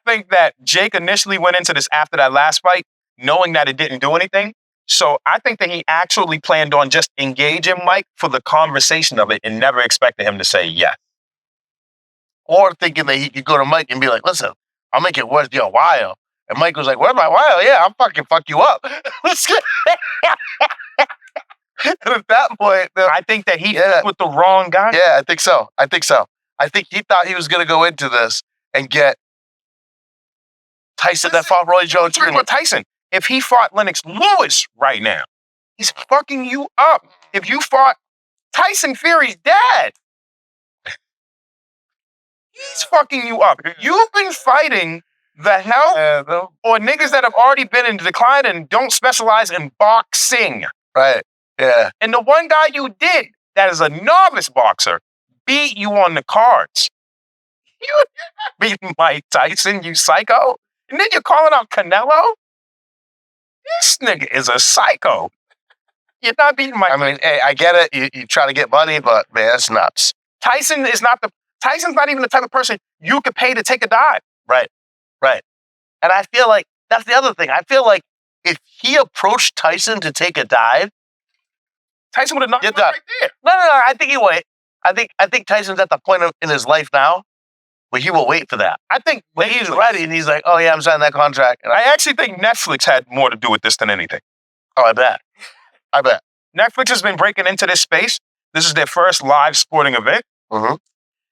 think that Jake initially went into this after that last fight, knowing that it didn't do anything. So I think that he actually planned on just engaging Mike for the conversation of it and never expected him to say yes. Or thinking that he could go to Mike and be like, listen, I'll make it worth your while. And Mike was like, where's my while? Yeah, I'll fucking fuck you up. And at that point, I think that he with the wrong guy. Yeah, I think so. I think he thought he was going to go into this and get Tyson that fought Roy Jones. Tyson, if he fought Lennox Lewis right now, he's fucking you up. If you fought Tyson Fury's dad, he's fucking you up. You've been fighting the hell or niggas that have already been in decline and don't specialize in boxing. Right. Yeah. And the one guy you did that is a novice boxer beat you on the cards. You beat Mike Tyson, you psycho. And then you're calling out Canelo? This nigga is a psycho. You're not beating Mike. I mean, hey, I get it. You try to get money, but man, that's nuts. Tyson's not even the type of person you could pay to take a dive. Right. And I feel like that's the other thing. I feel like if he approached Tyson to take a dive, Tyson would have knocked him out right there. No. I think he wait. I think Tyson's at the point in his life now where he will wait for that. I think when he's ready and he's like, oh yeah, I'm signing that contract. And I actually think Netflix had more to do with this than anything. Oh, I bet. Netflix has been breaking into this space. This is their first live sporting event. Mm-hmm.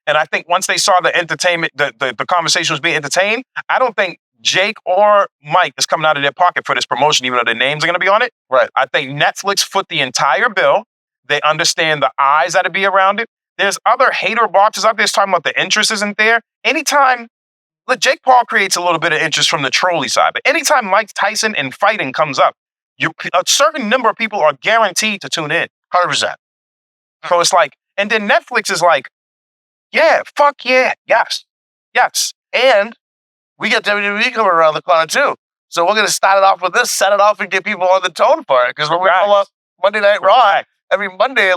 And I think once they saw the entertainment, the conversation was being entertained, I don't think Jake or Mike is coming out of their pocket for this promotion, even though their names are going to be on it. Right. I think Netflix foot the entire bill. They understand the eyes that'll be around it. There's other hater boxes out there talking about the interest isn't there. Anytime, Jake Paul creates a little bit of interest from the trolley side, but anytime Mike Tyson and fighting comes up, a certain number of people are guaranteed to tune in. 100%. So it's like, and then Netflix is like, yeah, fuck yeah, yes. And we got WWE coming around the corner too. So we're going to start it off with this, set it off, and get people on the tone for it. Because when we pull up Monday Night Raw, every Monday,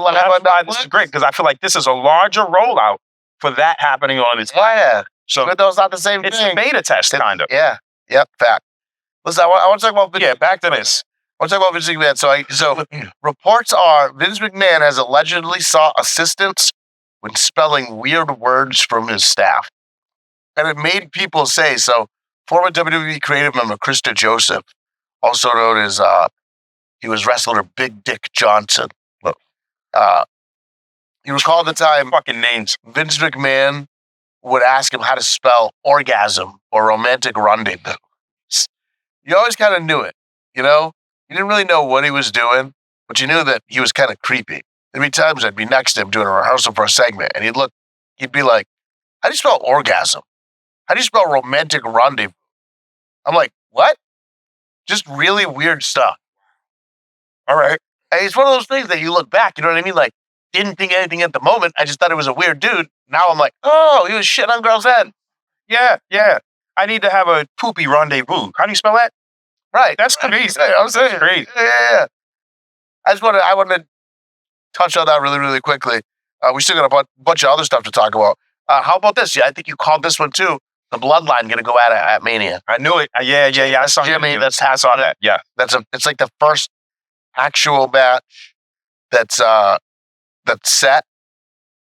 this is great because I feel like this is a larger rollout for that happening on its. Yeah. So but those not the same it's thing. It's a beta test, kind of. Yeah. Yep. Fact. Listen, I want to talk about Vince. Yeah. Back to this. I want to talk about Vince McMahon. So reports are Vince McMahon has allegedly sought assistance when spelling weird words from his staff, and it made people say so. Former WWE creative member Krista Joseph, also known as he was wrestler Big Dick Johnson. He recalled the time fucking names. Vince McMahon would ask him how to spell orgasm or romantic rendezvous. You always kind of knew it, you know? You didn't really know what he was doing, but you knew that he was kind of creepy. There'd be times I'd be next to him doing a rehearsal for a segment, and he'd be like, how do you spell orgasm? How do you spell romantic rendezvous? I'm like, what? Just really weird stuff. All right. And it's one of those things that you look back, you know what I mean? Like, didn't think anything at the moment. I just thought it was a weird dude. Now I'm like, oh, he was shitting on girls' head. Yeah. I need to have a poopy rendezvous. How do you spell that? Right. That's crazy. I'm saying. Crazy. Yeah. I want to touch on that really, really quickly. We still got a bunch of other stuff to talk about. How about this? Yeah, I think you called this one too. The Bloodline going to go at Mania. I knew it. Yeah. I saw Jimmy. That's on that. Yeah. It's like the first actual match that's set.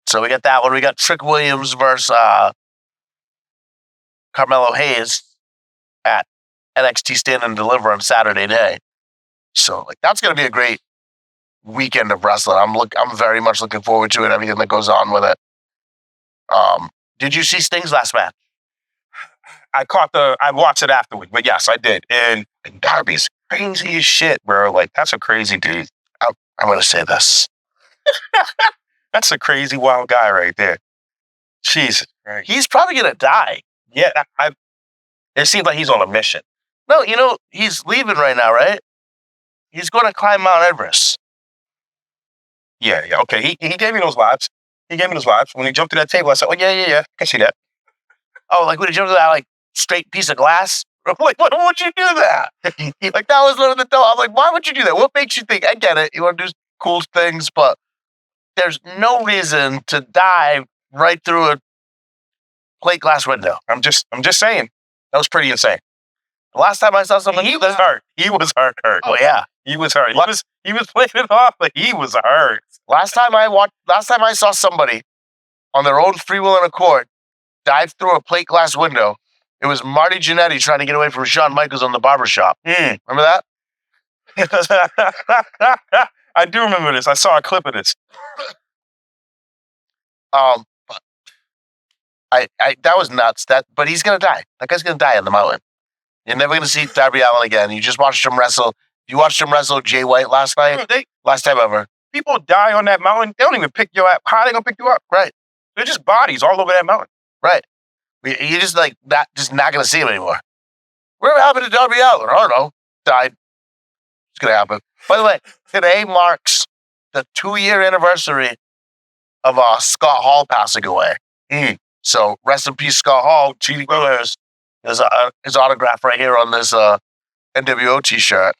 So we got that one. We got Trick Williams versus Carmelo Hayes at NXT Stand and Deliver on Saturday day. So that's going to be a great weekend of wrestling. I'm very much looking forward to it. Everything that goes on with it. Did you see Sting's last match? I watched it afterward, but yes, I did. And Darby's crazy as shit, bro. Like, that's a crazy dude. I'm going to say this. That's a crazy wild guy right there. Jesus Christ. He's probably going to die. Yeah, it seems like he's on a mission. No, he's leaving right now, right? He's going to climb Mount Everest. Yeah. Okay. He gave me those vibes. When he jumped to that table, I said, "Oh yeah. I can see that." Oh, like when he jumped to that straight piece of glass. Like, why would you do that? Like that was one of the. I'm like, why would you do that? What makes you think? I get it. You want to do cool things, but there's no reason to dive right through a plate glass window. I'm just saying. That was pretty insane. The last time I saw someone, he was hurt. He was hurt. Oh yeah, he was hurt. He was playing it off, but he was hurt. Last time I saw somebody on their own free will and accord dive through a plate glass window, it was Marty Jannetty trying to get away from Shawn Michaels on the barbershop. Remember that? I do remember this. I saw a clip of this. That was nuts. But he's gonna die. That guy's gonna die on the mountain. You're never gonna see Darby Allin again. You just watched him wrestle. You watched him wrestle Jay White last night. Last time ever. People die on that mountain. They don't even pick you up. How are they gonna pick you up? Right. They're just bodies all over that mountain. Right. You just just not gonna see him anymore. Whatever happened to Darby Allin? I don't know. Died. It's gonna happen. By the way, today marks the 2-year anniversary of Scott Hall passing away. So rest in peace, Scott Hall. G. Willis. There's his autograph right here on this NWO T-shirt.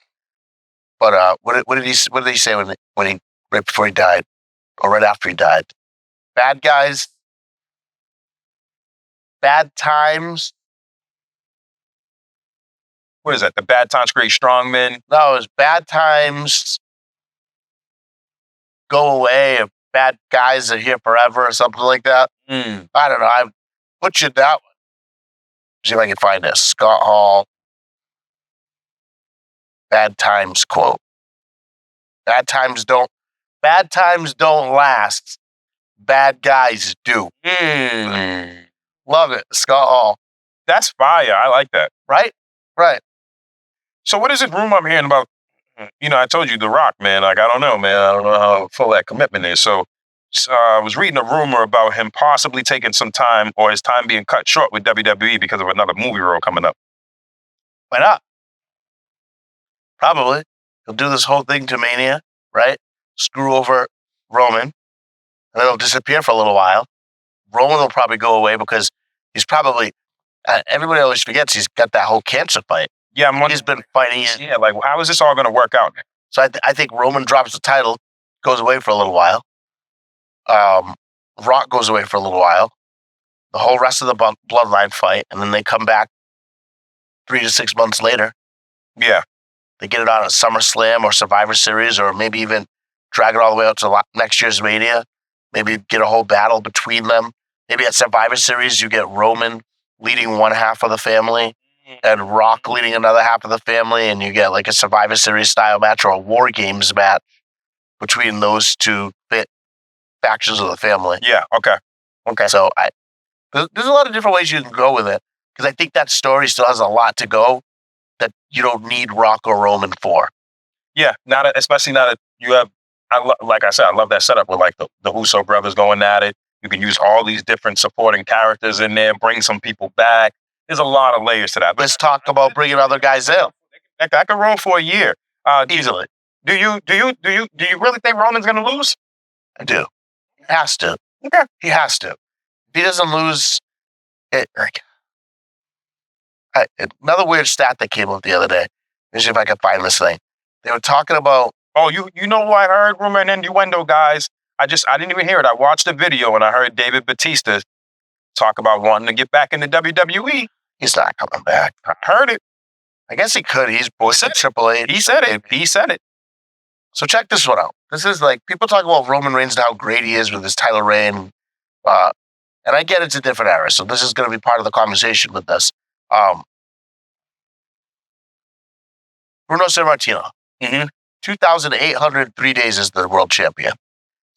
But what did he say when he right before he died, or right after he died? Bad guys, bad times. What is that? The bad times create strong men? No, it was bad times go away. If bad guys are here forever, or something like that. I don't know. I butchered that one. See if I can find this. Scott Hall. Bad times quote. Bad times don't last. Bad guys do. Love it. Scott Hall. That's fire. I like that. Right? Right. So what is this rumor I'm hearing about? I told you The Rock, man. Like, I don't know, man. I don't know how full that commitment is. So I was reading a rumor about him possibly taking some time, or his time being cut short with WWE because of another movie role coming up. Why not? Probably. He'll do this whole thing to Mania, right? Screw over Roman, and then he'll disappear for a little while. Roman will probably go away because he's probably, everybody always forgets he's got that whole cancer fight. Yeah, he's been fighting it. Yeah, like how is this all going to work out? So I think Roman drops the title, goes away for a little while. Rock goes away for a little while. The whole rest of the bloodline fight, and then they come back 3 to 6 months later. Yeah. They get it on a SummerSlam or Survivor Series, or maybe even drag it all the way out to next year's Mania. Maybe get a whole battle between them. Maybe at Survivor Series, you get Roman leading one half of the family and Rock leading another half of the family, and you get like a Survivor Series style match or a War Games match between those two factions of the family. Yeah, okay. So there's a lot of different ways you can go with it, because I think that story still has a lot to go that you don't need Rock or Roman for. Yeah, especially now that you have, like I said, I love that setup with like the Uso brothers going at it. You can use all these different supporting characters in there, bring some people back. There's a lot of layers to that. Let's talk about bringing other guys in. That could roll for a year easily. Do you really think Roman's going to lose? I do. He has to. Okay. He has to. If he doesn't lose, another weird stat that came up the other day. Let me see if I can find this thing. They were talking about. Oh, you know what I heard? Rumor and innuendo, guys. I didn't even hear it. I watched the video and I heard David Batista talk about wanting to get back into WWE. He's not coming back. I heard it. I guess he could. He's voiced at Triple H. He said it. He said it. So check this one out. This is like, people talk about Roman Reigns and how great he is with his title reign. And I get it's a different era, so this is going to be part of the conversation with this. Bruno Sammartino. 2,803 days as the world champion.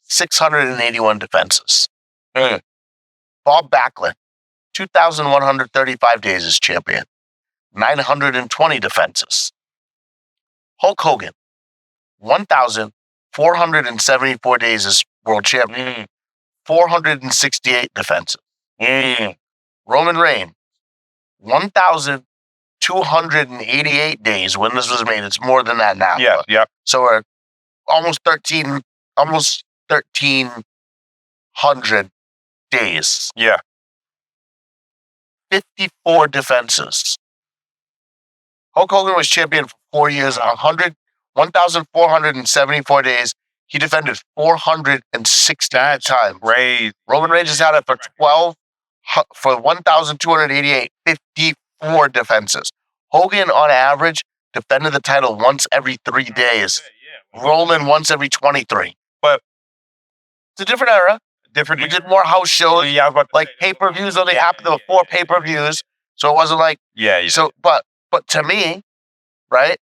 681 defenses. Bob Backlund. 2,135 days as champion. 920 defenses. Hulk Hogan. 1,474 days as world champion. 468 defenses. Roman Reigns. 288 days when this was made. It's more than that now. Yeah. So we're almost 1,300 days. Yeah. 54 defenses. Hulk Hogan was champion for 4 years, 1,474 days. He defended 460 times. Great. Roman Reigns has had it for 1,288, 54 defenses. Hogan, on average, defended the title once every 3 days. Roman once every 23. But it's a different era. We did more house shows, like pay-per-views. Only happened to 4 pay-per-views, so it wasn't like So, but to me, right,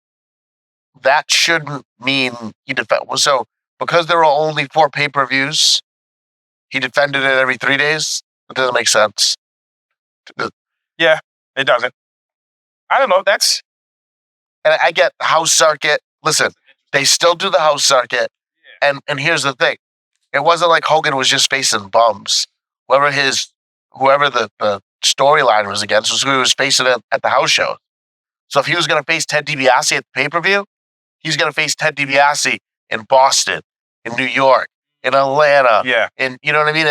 that shouldn't mean he defended. So because there were only 4 pay-per-views, he defended it every 3 days. It doesn't make sense. Yeah, it doesn't. I don't know. And I get house circuit. Listen, they still do the house circuit, and here's the thing: it wasn't like Hogan was just facing bums. Whoever the storyline was against was who he was facing at the house show. So if he was going to face Ted DiBiase at the pay-per-view, he's going to face Ted DiBiase in Boston, in New York, in Atlanta. Yeah. And you know what I mean?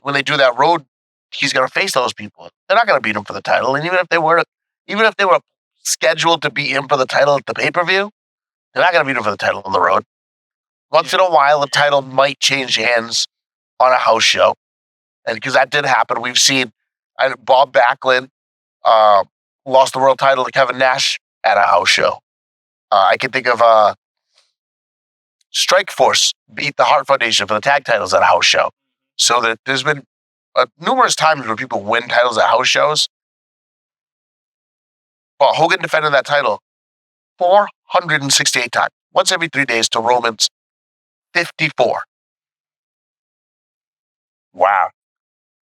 When they do that road, he's going to face those people. They're not going to beat him for the title. And even if they were scheduled to beat him for the title at the pay-per-view, they're not going to beat him for the title on the road. Once in a while, the title might change hands on a house show. And because that did happen, we've seen Bob Backlund lost the world title to Kevin Nash at a house show. I can think of Strikeforce beat the Hart Foundation for the tag titles at a house show. So that there's been numerous times where people win titles at house shows. Well, Hogan defended that title 468 times, once every 3 days, to Roman's 54. Wow.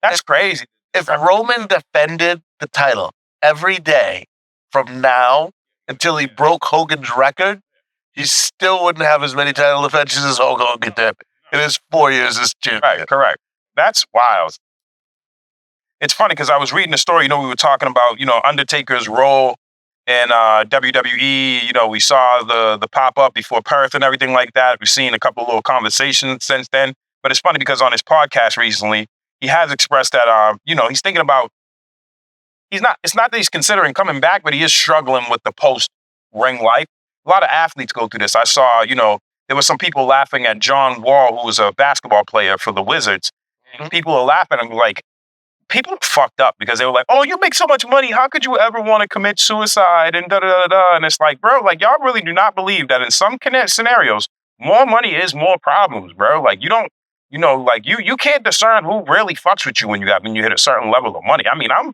That's crazy. If Roman defended the title every day from now until he broke Hogan's record, he still wouldn't have as many title defenses as Hulk Hogan did in his 4 years as champion. Right, correct. That's wild. It's funny because I was reading a story, we were talking about, Undertaker's role in WWE. We saw the pop-up before Perth and everything like that. We've seen a couple of little conversations since then. But it's funny because on his podcast recently, he has expressed that, he's thinking about, it's not that he's considering coming back, but he is struggling with the post-ring life. A lot of athletes go through this. I saw, there were some people laughing at John Wall, who was a basketball player for the Wizards. Mm-hmm. People are laughing. I'm like, people fucked up because they were like, oh, you make so much money. How could you ever want to commit suicide and da-da-da-da? And it's like, bro, like, y'all really do not believe that in some scenarios, more money is more problems, bro. Like, you don't, you can't discern who really fucks with you when you hit a certain level of money. I mean, I'm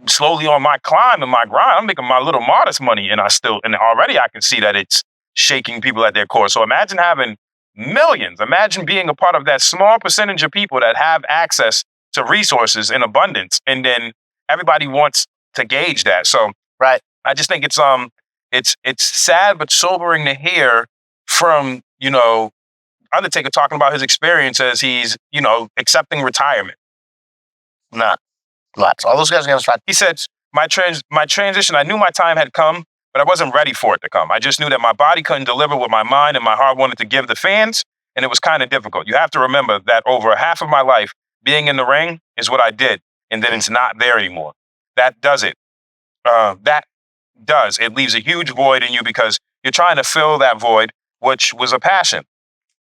slowly on my climb and my grind. I'm making my little modest money, and already I can see that it's shaking people at their core. So imagine having millions. Imagine being a part of that small percentage of people that have access to resources in abundance, and then everybody wants to gauge that. So, right, I just think it's sad but sobering to hear from Undertaker talking about his experience as he's accepting retirement. Lots. All those guys are going to start. He said, my transition, I knew my time had come, but I wasn't ready for it to come. I just knew that my body couldn't deliver what my mind and my heart wanted to give the fans, and it was kind of difficult. You have to remember that over half of my life, being in the ring is what I did, and then it's not there anymore. That does it. It leaves a huge void in you because you're trying to fill that void, which was a passion.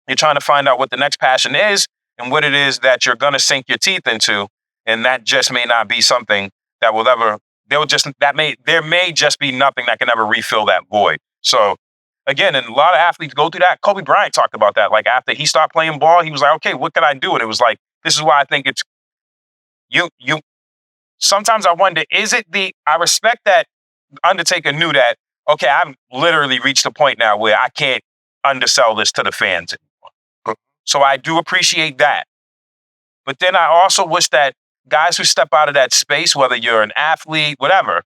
You're trying to find out what the next passion is and what it is that you're going to sink your teeth into. And that just may not be something that will ever, there may just be nothing that can ever refill that void. So again, and a lot of athletes go through that. Kobe Bryant talked about that. Like after he stopped playing ball, he was like, okay, what can I do? And it was like, this is why I think it's, sometimes I wonder, I respect that Undertaker knew that, okay, I've literally reached a point now where I can't undersell this to the fans anymore. So I do appreciate that. But then I also wish that guys who step out of that space, whether you're an athlete, whatever,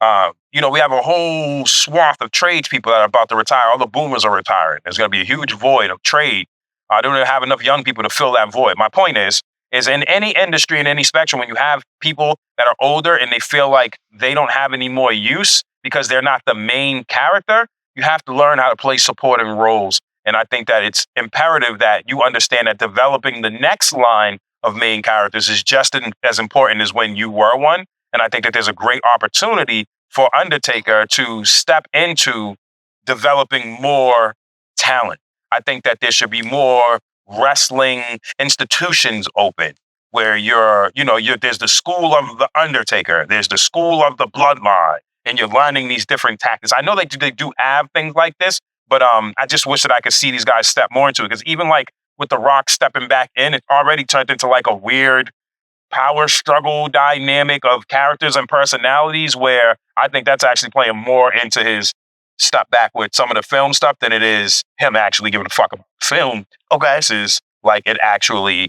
we have a whole swath of tradespeople that are about to retire. All the boomers are retiring. There's going to be a huge void of trade. They don't have enough young people to fill that void. My point is, is in any industry, in any spectrum, when you have people that are older and they feel like they don't have any more use because they're not the main character, you have to learn how to play supporting roles. And I think that it's imperative that you understand that developing the next line of main characters is just as important as when you were one. And I think that there's a great opportunity for Undertaker to step into developing more talent. I think that there should be more wrestling institutions open where there's the school of the Undertaker, there's the school of the Bloodline, and you're learning these different tactics. I know they do have things like this, but I just wish that I could see these guys step more into it, because even like with The Rock stepping back in, it already turned into like a weird power struggle dynamic of characters and personalities, where I think that's actually playing more into his step back with some of the film stuff than it is him actually giving a fuck about the film. Okay, this is like it actually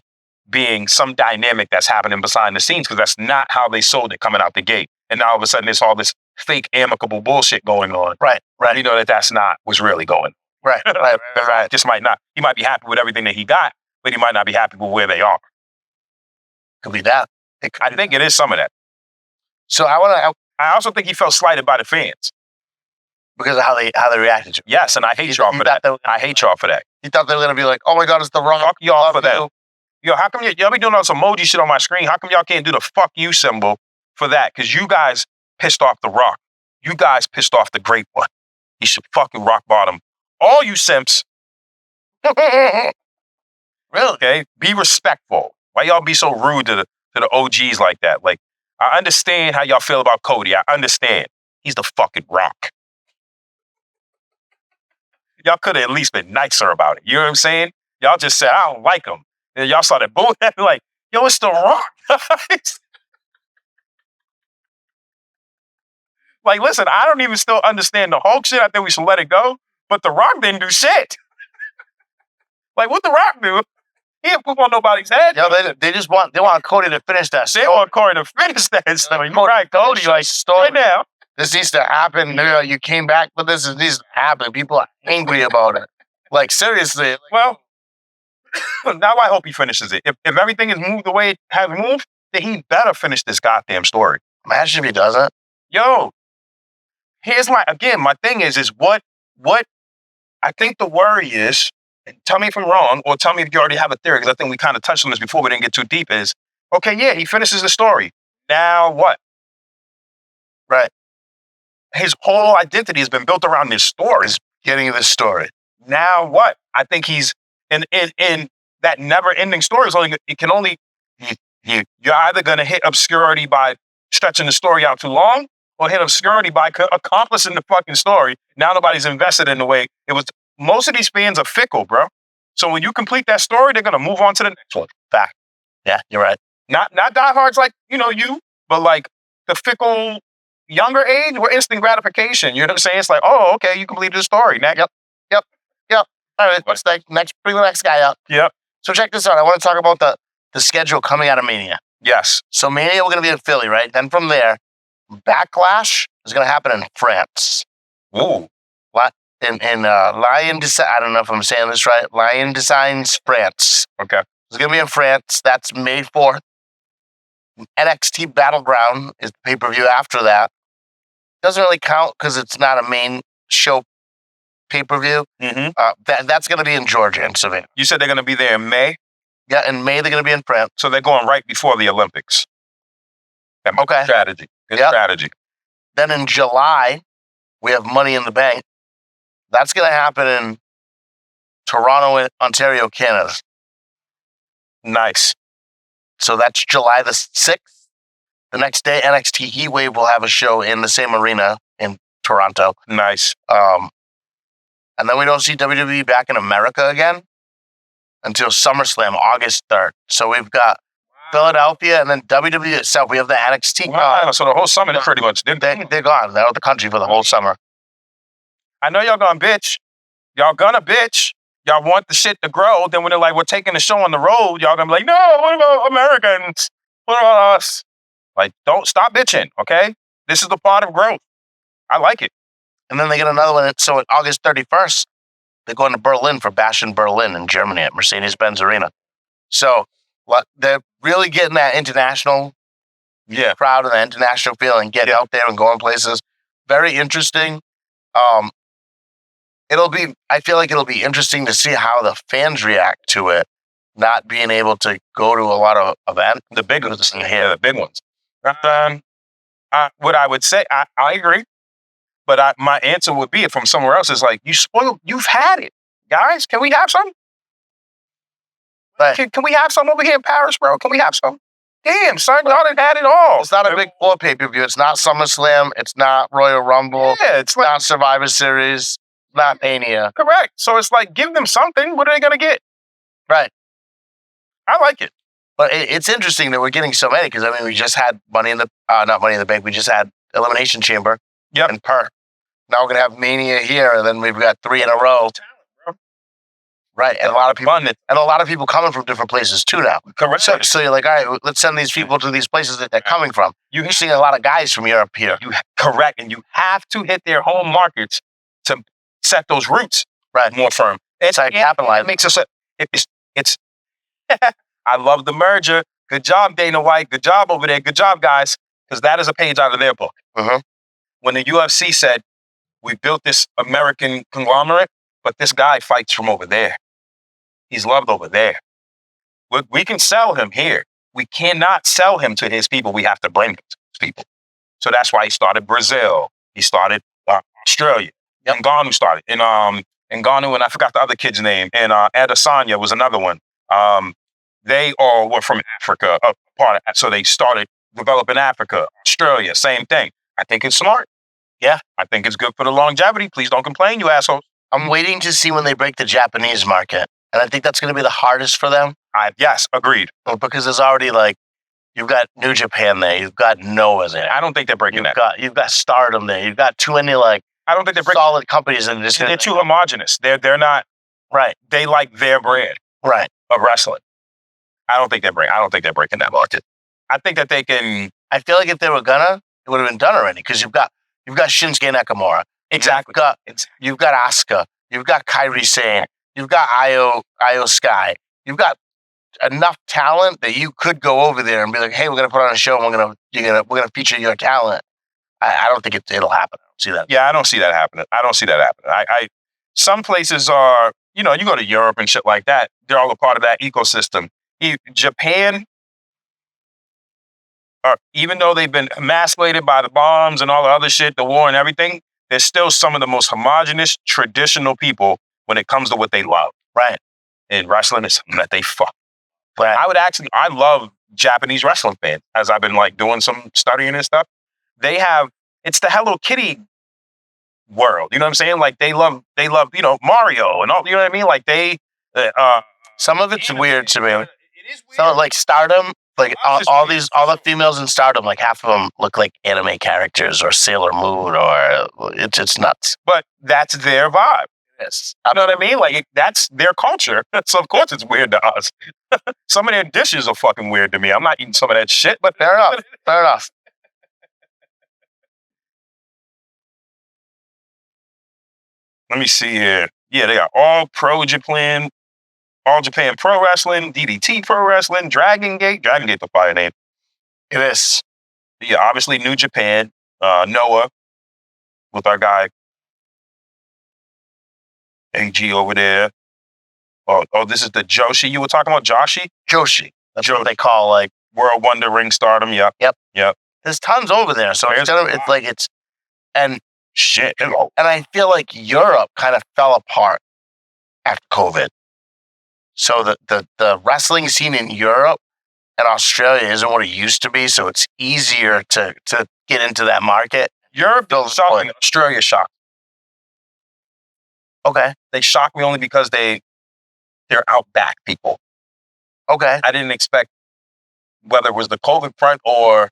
being some dynamic that's happening behind the scenes, because that's not how they sold it coming out the gate. And now all of a sudden there's all this fake amicable bullshit going on. Right. You know that's not what's really going. Right. Just might not. He might be happy with everything that he got, but he might not be happy with where they are. Could be that. I think it is some of that. So I also think he felt slighted by the fans because of how they reacted to him. Yes, and I hate y'all for that. I hate y'all for that. He thought they were gonna be like, "Oh my God, it's The Rock." Fuck y'all for that. Yo, how come y'all be doing all this emoji shit on my screen? How come y'all can't do the fuck you symbol for that? Because you guys pissed off The Rock. You guys pissed off the Great One. He should fucking rock bottom. All you simps. Really? Okay. Be respectful. Why y'all be so rude to the OGs like that? Like, I understand how y'all feel about Cody. I understand. He's the fucking Rock. Y'all could have at least been nicer about it. You know what I'm saying? Y'all just said, I don't like him. And y'all started booing at me like, yo, it's The Rock. Like, listen, I don't even still understand the Hulk shit. I think we should let it go. But The Rock didn't do shit. Like, what The Rock do? He didn't poop on nobody's head. Yo, they want Cody to finish that. They want Cody to finish that story. Right, Cody, like, right now. This needs to happen. You came back for this. It needs to happen. People are angry about it. Like, seriously. Well, now I hope he finishes it. If everything is moved the way it has moved, then he better finish this goddamn story. Imagine if he doesn't. Yo, here's my thing is what I think the worry is, and tell me if I'm wrong, or tell me if you already have a theory, because I think we kind of touched on this before, we didn't get too deep, is, okay, yeah, he finishes the story. Now what? Right. His whole identity has been built around this story. He's getting this story. Now what? I think he's in that never-ending story. You're either going to hit obscurity by stretching the story out too long, or hit obscurity by accomplishing the fucking story. Now nobody's invested in the way it was. Most of these fans are fickle, bro. So when you complete that story, they're going to move on to the next one. Fact. Yeah, you're right. Not diehards like, you, but like the fickle younger age or instant gratification. You know what I'm saying? It's like, oh, okay, you completed the story. Now, yep. All right, what's the next? Bring the next guy up. Yep. So check this out. I want to talk about the schedule coming out of Mania. Yes. So Mania, we're going to be in Philly, right? Then from there, Backlash is going to happen in France. Ooh. What? In Lion Design, I don't know if I'm saying this right. Lion Designs, France. Okay. It's going to be in France. That's May 4th. NXT Battleground is the pay-per-view after that. Doesn't really count because it's not a main show pay-per-view. Mm-hmm. That's going to be in Georgia and Savannah. You said they're going to be there in May? Yeah, in May they're going to be in France. So they're going right before the Olympics. Okay. Strategy. Good strategy. Then in July, we have Money in the Bank. That's going to happen in Toronto, Ontario, Canada. Nice. So that's July the 6th. The next day, NXT Heatwave will have a show in the same arena in Toronto. Nice. And then we don't see WWE back in America again until SummerSlam, August 3rd. So we've got Philadelphia and then WWE itself. We have the NXT. Wow, so the whole summer is pretty much. They're gone. They're out of the country for the whole summer. I know y'all gonna bitch. Y'all gonna bitch. Y'all want the shit to grow. Then when they're like, we're taking the show on the road, y'all gonna be like, no, what about Americans? What about us? Like, don't stop bitching, okay? This is the part of growth. I like it. And then they get another one. So August 31st, they're going to Berlin for Bash in Berlin in Germany at Mercedes-Benz Arena. So They're really getting that international crowd and that international feel and getting out there and going places. Very interesting. I feel like it'll be interesting to see how the fans react to it, not being able to go to a lot of events. The big ones. Yeah, the big ones. What I would say, I agree. But my answer would be from somewhere else is like, you've had it. Guys, can we have some? Can we have some over here in Paris, bro? Can we have some? Damn, son, y'all done had it all. It's not a big floor pay-per-view. It's not SummerSlam. It's not Royal Rumble. Yeah, it's not Survivor Series. Not Mania. Correct. So it's like, give them something. What are they going to get? Right. I like it. But it's interesting that we're getting so many because, I mean, we just had not Money in the Bank. We just had Elimination Chamber and Perth. Now we're going to have Mania here, and then we've got 3 in a row. Right, and a lot of people coming from different places too now. Correct. So you're like, all right, let's send these people to these places that they're coming from. You're seeing a lot of guys from Europe here. Correct, and you have to hit their home markets to set those roots more firm. It's like capitalize. It makes us. It's. I love the merger. Good job, Dana White. Good job over there. Good job, guys. Because that is a page out of their book. When the UFC said, we built this American conglomerate, but this guy fights from over there. He's loved over there. We can sell him here. We cannot sell him to his people. We have to bring him to his people. So that's why he started Brazil. He started Australia. Ngannou started. And Ngannou, and I forgot the other kid's name. And Adesanya was another one. They all were from Africa, so they started developing Africa. Australia, same thing. I think it's smart. Yeah. I think it's good for the longevity. Please don't complain, you assholes. I'm waiting to see when they break the Japanese market. And I think that's going to be the hardest for them. Yes, agreed. Because there's already you've got New Japan there. You've got Noah there. I don't think they're breaking You've got Stardom there. You've got too many I don't think they're breaking solid companies. And they're too homogenous. They're not. Right. They like their brand. Right. Of wrestling. I don't think they're breaking that market. I think that they can. I feel like if they were gonna, it would have been done already. Because you've got Shinsuke Nakamura. Exactly. You've got Asuka. You've got Kairi Sane. You've got Io Sky. You've got enough talent that you could go over there and be like, "Hey, we're gonna put on a show. And we're gonna feature your talent." I don't think it'll happen. I don't see that. Yeah, I don't see that happening. I some places are, you go to Europe and shit like that. They're all a part of that ecosystem. Japan, even though they've been emasculated by the bombs and all the other shit, the war and everything, they're still some of the most homogenous, traditional people when it comes to what they love. Right. And wrestling is something that they fuck. Right. I love Japanese wrestling fans. As I've been doing some studying and stuff, it's the Hello Kitty world. You know what I'm saying? They love, Mario and all, you know what I mean? Some of it's weird to me. It is weird. So Stardom, all the females in Stardom, half of them look like anime characters or Sailor Moon or it's nuts. But that's their vibe. Yes. You know what I mean? That's their culture. So of course it's weird to us. Some of their dishes are fucking weird to me. I'm not eating some of that shit, but fair enough. Fair enough. Let me see here. Yeah, they got All Japan Pro Wrestling, DDT Pro Wrestling, Dragon Gate. Dragon Gate's a fire name. It is. Yeah, obviously New Japan, Noah, with our guy AG over there. Oh, this is the Joshi you were talking about? Joshi? That's what they call World Wonder Ring Stardom. Yep. There's tons over there. So and shit. And I feel like Europe kind of fell apart after COVID. So the wrestling scene in Europe and Australia isn't what it used to be. So it's easier to get into that market. Europe does something. Australia shocked. Okay. They shocked me only because they're outback people. Okay. I didn't expect, whether it was the COVID front or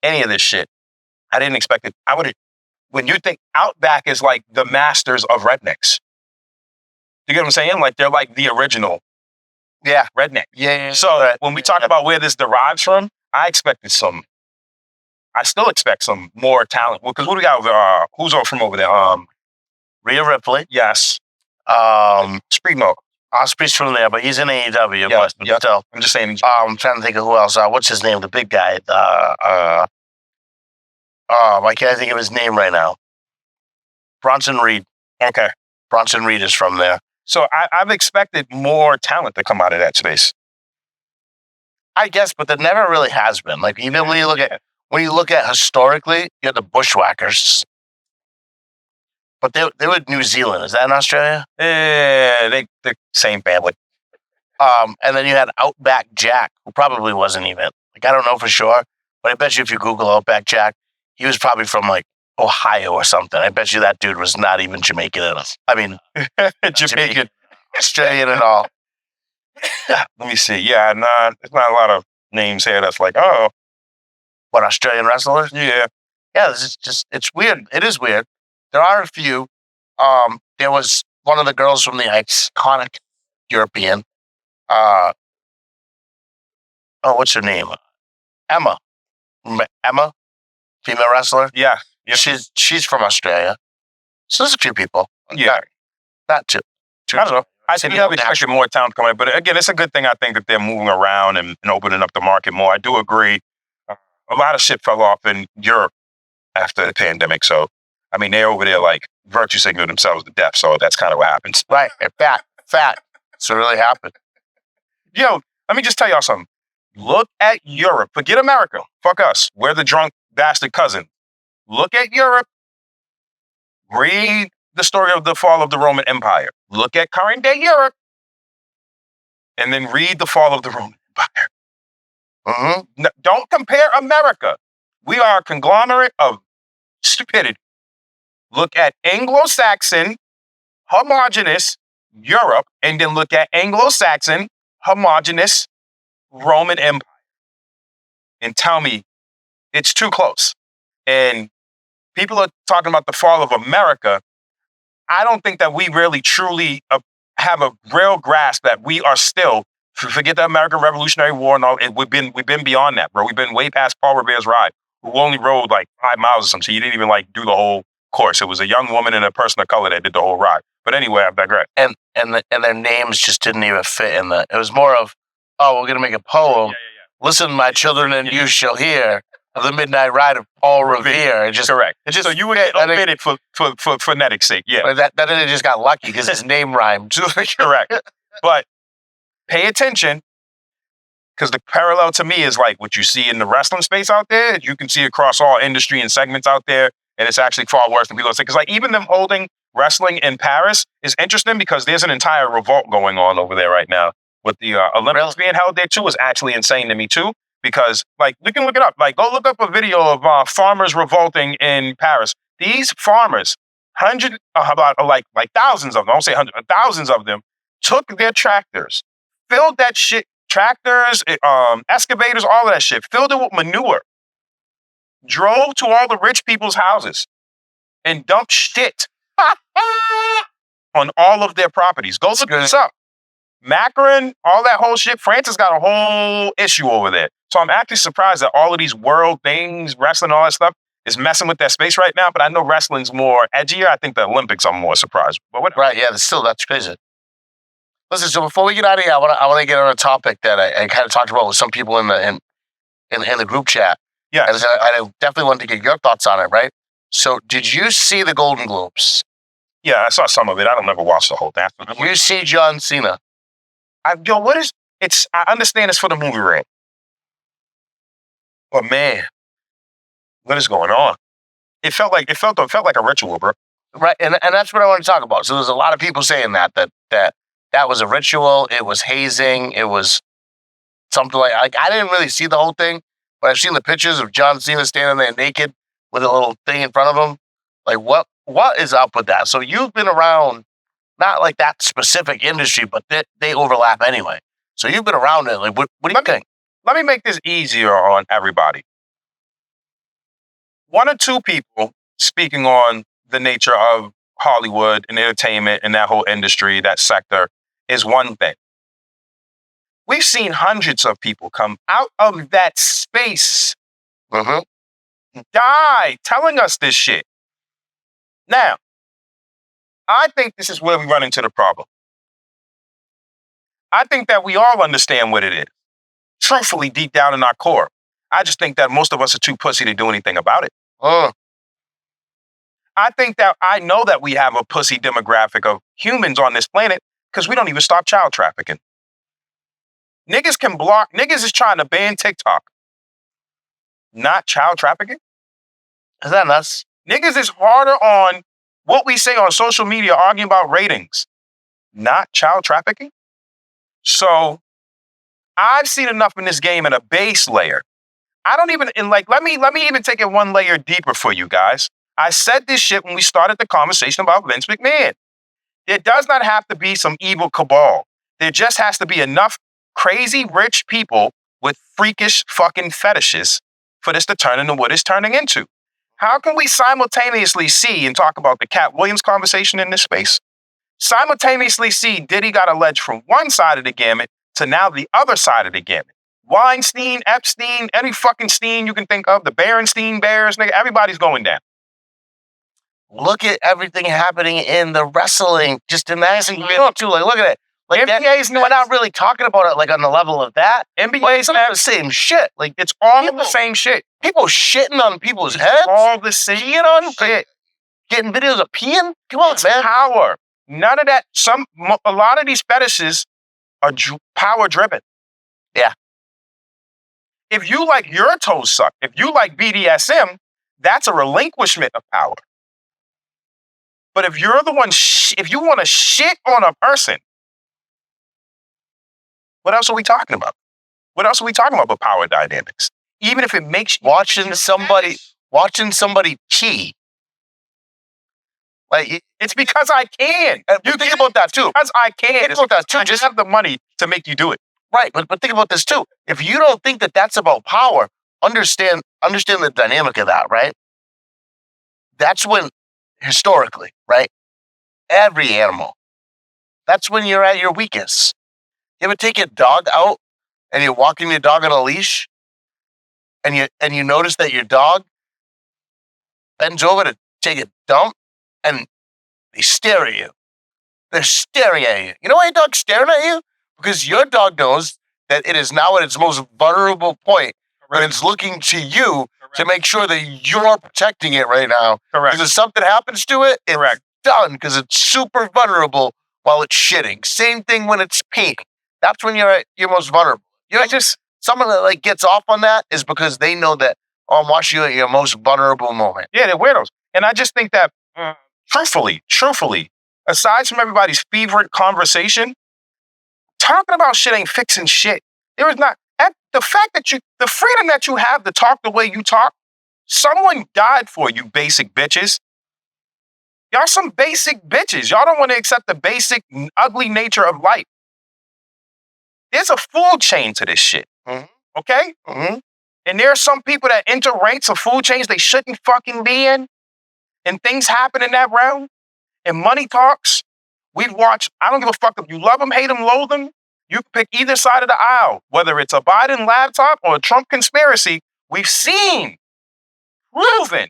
any of this shit, I didn't expect it. When you think outback is the masters of rednecks. You get what I'm saying? They're the original redneck. Yeah. So when we talk about where this derives from, I still expect some more talent. Because what do we got? Who's all from over there? Rhea Ripley. Yes. Screamo. Osprey's from there, but he's in AEW. Yeah, but yeah. still, I'm just saying. I'm trying to think of who else. What's his name? The big guy. Why can't I think of his name right now? Bronson Reed. Okay. Bronson Reed is from there. So I've expected more talent to come out of that space. I guess, but there never really has been. Like even when you look at historically, you had the Bushwhackers, but they were New Zealand. Is that in Australia? They're same family. And then you had Outback Jack, who probably wasn't even like I don't know for sure, but I bet you if you Google Outback Jack, he was probably from like Ohio or something. I bet you that dude was not even Jamaican enough. I mean, Jamaican, Australian and all. Let me see. Yeah, nah, there's not a lot of names here that's like, oh, what Australian wrestlers? Yeah, this is just it's weird. It is weird. There are a few. There was one of the girls from the iconic European. What's her name? Emma. Emma, female wrestler. Yeah. She's from Australia. So there's a few people. Yeah, not too. I don't know. I think we have expected more talent coming in, but again, it's a good thing. I think that they're moving around and opening up the market more. I do agree. A lot of shit fell off in Europe after the pandemic. So, I mean, they're over there like virtue signaling themselves to death. So that's kind of what happens. Right. Fat. So it really happened. Yo, let me just tell y'all something. Look at Europe. Forget America. Fuck us. We're the drunk bastard cousin. Look at Europe. Read the story of the fall of the Roman Empire. Look at current day Europe. And then read the fall of the Roman Empire. Mm-hmm. Don't compare America. We are a conglomerate of stupidity. Look at Anglo-Saxon, homogenous Europe, and then look at Anglo-Saxon, homogenous Roman Empire. And tell me it's too close. And people are talking about the fall of America. I don't think that we really truly have a real grasp that we are still, forget the American Revolutionary War and all, we've been beyond that, bro. We've been way past Paul Revere's ride, who only rode like 5 miles or something. So you didn't even like do the whole course. It was a young woman and a person of color that did the whole ride. But anyway, I digress. And their names just didn't even fit in the. It was more of, we're gonna make a poem. Yeah. Listen, my children, and you shall hear of the midnight ride of Paul Revere. Correct. So you would omit it for phonetics sake. Yeah. That it just got lucky because his name rhymed. Correct. But pay attention, because the parallel to me is like what you see in the wrestling space out there. You can see across all industry and segments out there, and it's actually far worse than people say. Because like even them holding wrestling in Paris is interesting because there's an entire revolt going on over there right now. With the Olympics being held there too is actually insane to me too. Because like you can look it up. Like go look up a video of farmers revolting in Paris. These farmers, thousands of them. I won't say hundreds, thousands of them took their tractors, filled that shit, tractors, excavators, all of that shit, filled it with manure, drove to all the rich people's houses, and dumped shit on all of their properties. Go look this up. Macron, all that whole shit. France has got a whole issue over there. So I'm actually surprised that all of these world things, wrestling, all that stuff, is messing with that space right now. But I know wrestling's more edgier. I think the Olympics I'm more surprised. But what? Right, yeah, that's crazy. Listen, so before we get out of here, I want to get on a topic that I kind of talked about with some people in the group chat. Yeah, and I definitely wanted to get your thoughts on it. Right. So, did you see the Golden Globes? Yeah, I saw some of it. I don't ever watch the whole thing. You see John Cena? What is? I understand it's for the movie ring, but man, what is going on? It felt like a ritual, bro. Right, and that's what I want to talk about. So there's a lot of people saying that was a ritual. It was hazing. It was something like I didn't really see the whole thing, but I've seen the pictures of John Cena standing there naked with a little thing in front of him. Like what is up with that? So you've been around. Not like that specific industry, but they overlap anyway. So you've been around it. Like, what do you think? Let me make this easier on everybody. 1 or 2 people speaking on the nature of Hollywood and entertainment and that whole industry, that sector, is one thing. We've seen hundreds of people come out of that space, die, telling us this shit. Now, I think this is where we run into the problem. I think that we all understand what it is. Truthfully, deep down in our core. I just think that most of us are too pussy to do anything about it. I think that I know that we have a pussy demographic of humans on this planet because we don't even stop child trafficking. Niggas can block. Niggas is trying to ban TikTok. Not child trafficking. Is that nuts? Niggas is harder on what we say on social media, arguing about ratings. Not child trafficking. So I've seen enough in this game at a base layer. I don't even, and like, let me even take it one layer deeper for you guys. I said this shit when we started the conversation about Vince McMahon. There does not have to be some evil cabal. There just has to be enough crazy rich people with freakish fucking fetishes for this to turn into what it's turning into. How can we simultaneously see and talk about the Cat Williams conversation in this space? Simultaneously see Diddy got alleged from one side of the gamut to now the other side of the gamut. Weinstein, Epstein, any fucking Steen you can think of, the Berenstein Bears, nigga, everybody's going down. Look at everything happening in the wrestling. Just imagine, too. Like, look at it. Like, NBA's we're not really talking about it like on the level of that. NBA's not the same shit. Like, it's all the same shit. People shitting on people's heads. All the same peeing on shit. Getting videos of peeing. Come on, man. Power. None of that. A lot of these fetishes are power driven. Yeah. If you like your toes sucked, if you like BDSM, that's a relinquishment of power. But if you're the one, if you want to shit on a person, what else are we talking about? What else are we talking about but power dynamics? Even if it makes you watching somebody pee. Like, it's because I can. You think about that too. Because I can. Think about that too. I just have the money to make you do it. Right, but think about this too. If you don't think that that's about power, understand the dynamic of that, right? That's when, historically, right? Every animal. That's when you're at your weakest. You ever take your dog out and you're walking your dog on a leash, and you notice that your dog bends over to take a dump, and they stare at you. They're staring at you. You know why your dog's staring at you? Because your dog knows that it is now at its most vulnerable point, and it's looking to you to make sure that you're protecting it right now. Correct. Because if something happens to it, it's done because it's super vulnerable while it's shitting. Same thing when it's peeing. That's when you're at your most vulnerable. Someone that like gets off on that is because they know that, oh, I'm watching you at your most vulnerable moment. Yeah, they're weirdos. And I just think that, truthfully, aside from everybody's favorite conversation, talking about shit ain't fixing shit. There is not, the freedom that you have to talk the way you talk, someone died for you, basic bitches. Y'all some basic bitches. Y'all don't want to accept the basic, ugly nature of life. There's a food chain to this shit. Mm-hmm. Okay? Mm-hmm. And there are some people that enter ranks of food chains they shouldn't fucking be in. And things happen in that realm. And money talks. We've watched, I don't give a fuck if you love them, hate them, loathe them. You can pick either side of the aisle. Whether it's a Biden laptop or a Trump conspiracy, we've seen, proven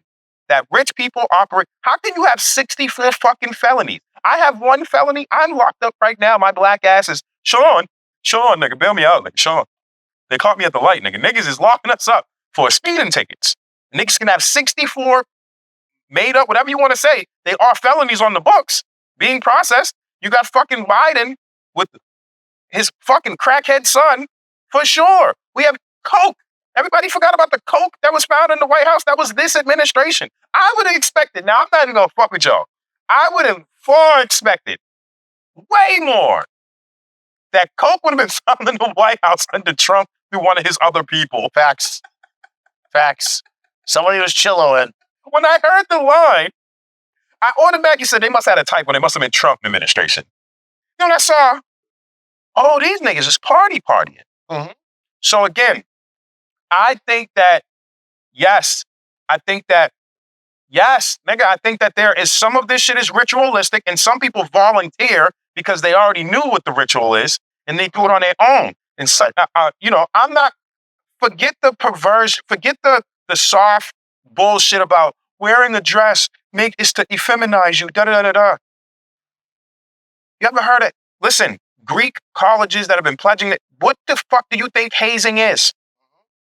that rich people operate. How can you have 64 fucking felonies? I have one felony. I'm locked up right now. My black ass is, Sean, nigga, bail me out, nigga, Sean. They caught me at the light, nigga. Niggas is locking us up for speeding tickets. Niggas can have 64 made up, whatever you want to say. They are felonies on the books being processed. You got fucking Biden with his fucking crackhead son, for sure. We have coke. Everybody forgot about the coke that was found in the White House. That was this administration. I would have expected, now I'm not even going to fuck with y'all. I would have far expected way more that coke would have been found in the White House under Trump through one of his other people. Facts. Somebody was chilling. When I heard the line, I automatically said they must have had a typo. They must have been Trump administration. Then I saw, oh, these niggas is partying. Mm-hmm. So again, I think that, yes, nigga, I think that there is some of this shit is ritualistic and some people volunteer because they already knew what the ritual is and they do it on their own. And so, I'm not, forget the perversion, forget the soft bullshit about wearing a dress is to effeminize you, da-da-da-da-da. You ever heard it? Listen, Greek colleges that have been pledging it. What the fuck do you think hazing is?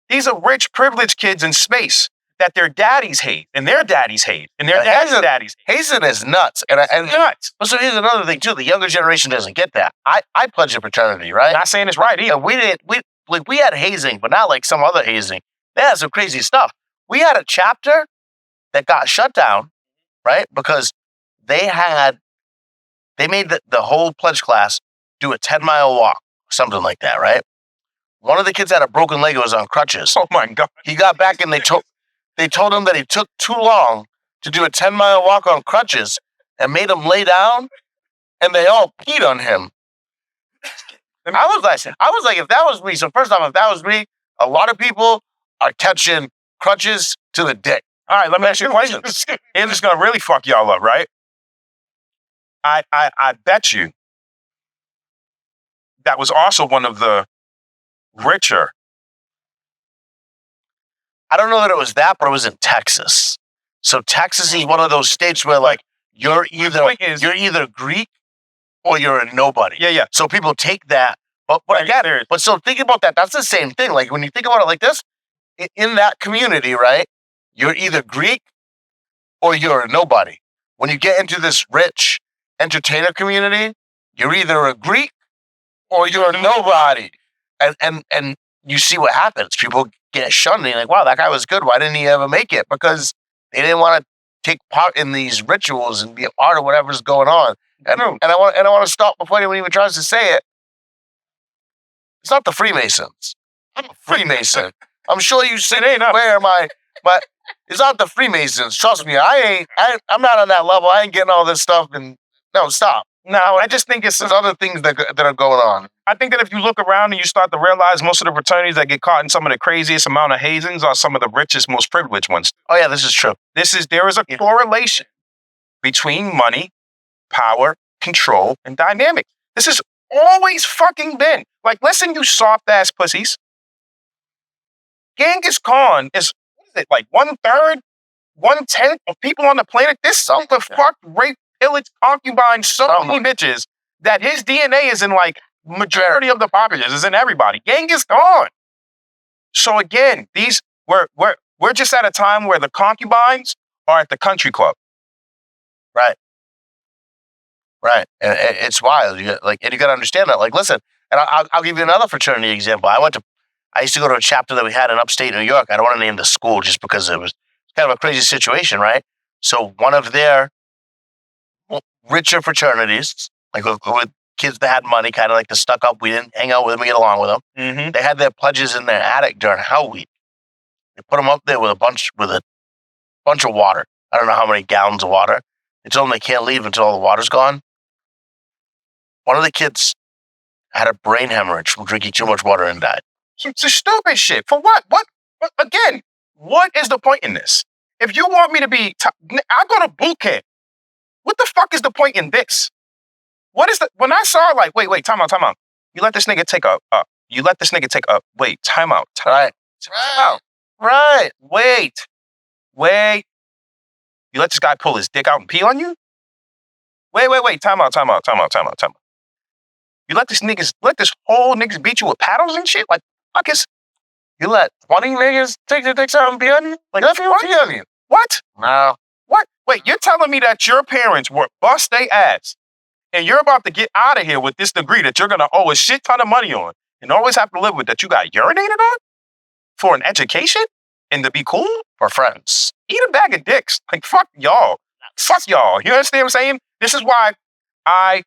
These are rich, privileged kids in space that their daddies hate, and their daddies hate, and their daddies hate. Hazing is nuts. And Nuts. so here's another thing, too. The younger generation doesn't get that. I pledged a fraternity, right? Not saying it's right either. And we had hazing, but not like some other hazing. They had some crazy stuff. We had a chapter that got shut down, right? Because they made the whole pledge class do a 10-mile walk, something like that, right? One of the kids had a broken leg and was on crutches. Oh my God. He got back and they told him that he took too long to do a 10-mile walk on crutches and made him lay down, and they all peed on him. I was like, if that was me, so first off, if that was me, a lot of people are catching crutches to the dick. All right, let me ask you a question. It's just going to really fuck y'all up, right? I bet you that was also one of the richer. I don't know that it was that, but it was in Texas. So Texas is one of those states where, like, you're either Greek or you're a nobody. Yeah. So people take that. But again, so think about that. That's the same thing. Like, when you think about it like this, in that community, right, you're either Greek or you're a nobody. When you get into this rich entertainer community, you're either a Greek or you're a nobody. And you see what happens. People get shunned. They're like, wow, that guy was good. Why didn't he ever make it? Because they didn't want to take part in these rituals and be a part of whatever's going on. And I want to stop before anyone even tries to say it. It's not the Freemasons. I'm a Freemason. I'm sure you say, where am I? But it's not the Freemasons. Trust me, I'm not on that level. I ain't getting all this stuff. And no, stop. No, I just think there's other things that are going on. I think that if you look around and you start to realize most of the fraternities that get caught in some of the craziest amount of hazings are some of the richest, most privileged ones. Oh yeah, this is true. There is a correlation between money, power, control, and dynamics. This has always fucking been. Like, listen, you soft ass pussies. Genghis Khan is, what is it, like 1/3, 1/10 of people on the planet? This son of fuck, rape, pillage, concubine, so many bitches that his DNA is in like majority of the populace, is in everybody. Genghis Khan. So again, we're just at a time where the concubines are at the country club. Right. And it's wild. And you got to understand that. Like, listen, and I'll give you another fraternity example. I used to go to a chapter that we had in upstate New York. I don't want to name the school just because it was kind of a crazy situation, right? So one of their richer fraternities, like with kids that had money, kind of like the stuck up, we didn't hang out with them, we get along with them. Mm-hmm. They had their pledges in their attic during Hell Week. They put them up there with a bunch of water. I don't know how many gallons of water. They told them they can't leave until all the water's gone. One of the kids had a brain hemorrhage from drinking too much water and died. It's a stupid shit. For what? What? Again, what is the point in this? If you want me to be, I go to boot camp. What the fuck is the point in this? When I saw, like, wait, time out. You let this nigga take wait, time out. Right. Wait. You let this guy pull his dick out and pee on you? Wait, time out. You let this whole niggas beat you with paddles and shit? Like, fuck is, you let 20 niggas take their dicks out and pee on you? Like, that's what pee on you. What? No. What? Wait, you're telling me that your parents were bust they ass and you're about to get out of here with this degree that you're going to owe a shit ton of money on and always have to live with that you got urinated on for an education and to be cool? For friends. Eat a bag of dicks. Like, fuck y'all. You understand what I'm saying? This is why I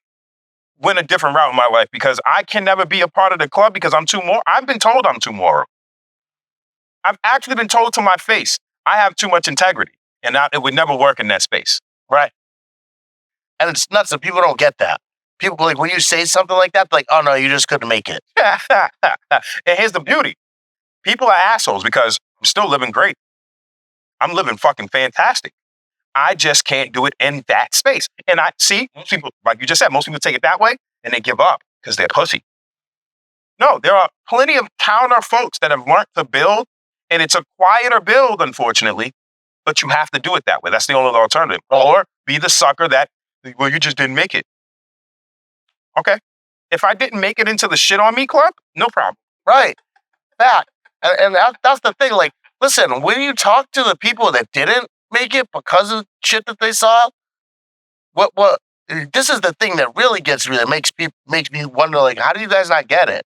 went a different route in my life, because I can never be a part of the club because I'm too moral. I've been told I'm too moral. I've actually been told to my face, I have too much integrity and it would never work in that space. Right. And it's nuts that people don't get that. People, like, when you say something like that, like, oh no, you just couldn't make it. And here's the beauty. People are assholes because I'm still living great. I'm living fucking fantastic. I just can't do it in that space. And I see most people, like you just said, most people take it that way and they give up because they're pussy. No, there are plenty of counter folks that have learned to build, and it's a quieter build, unfortunately, but you have to do it that way. That's the only alternative. Or be the sucker that, well, you just didn't make it. Okay. If I didn't make it into the shit on me club, no problem. Right. Fact. And that's the thing. Like, listen, when you talk to the people that didn't make it because of shit that they saw, what this is the thing that really gets me, that makes me wonder, like, how do you guys not get it?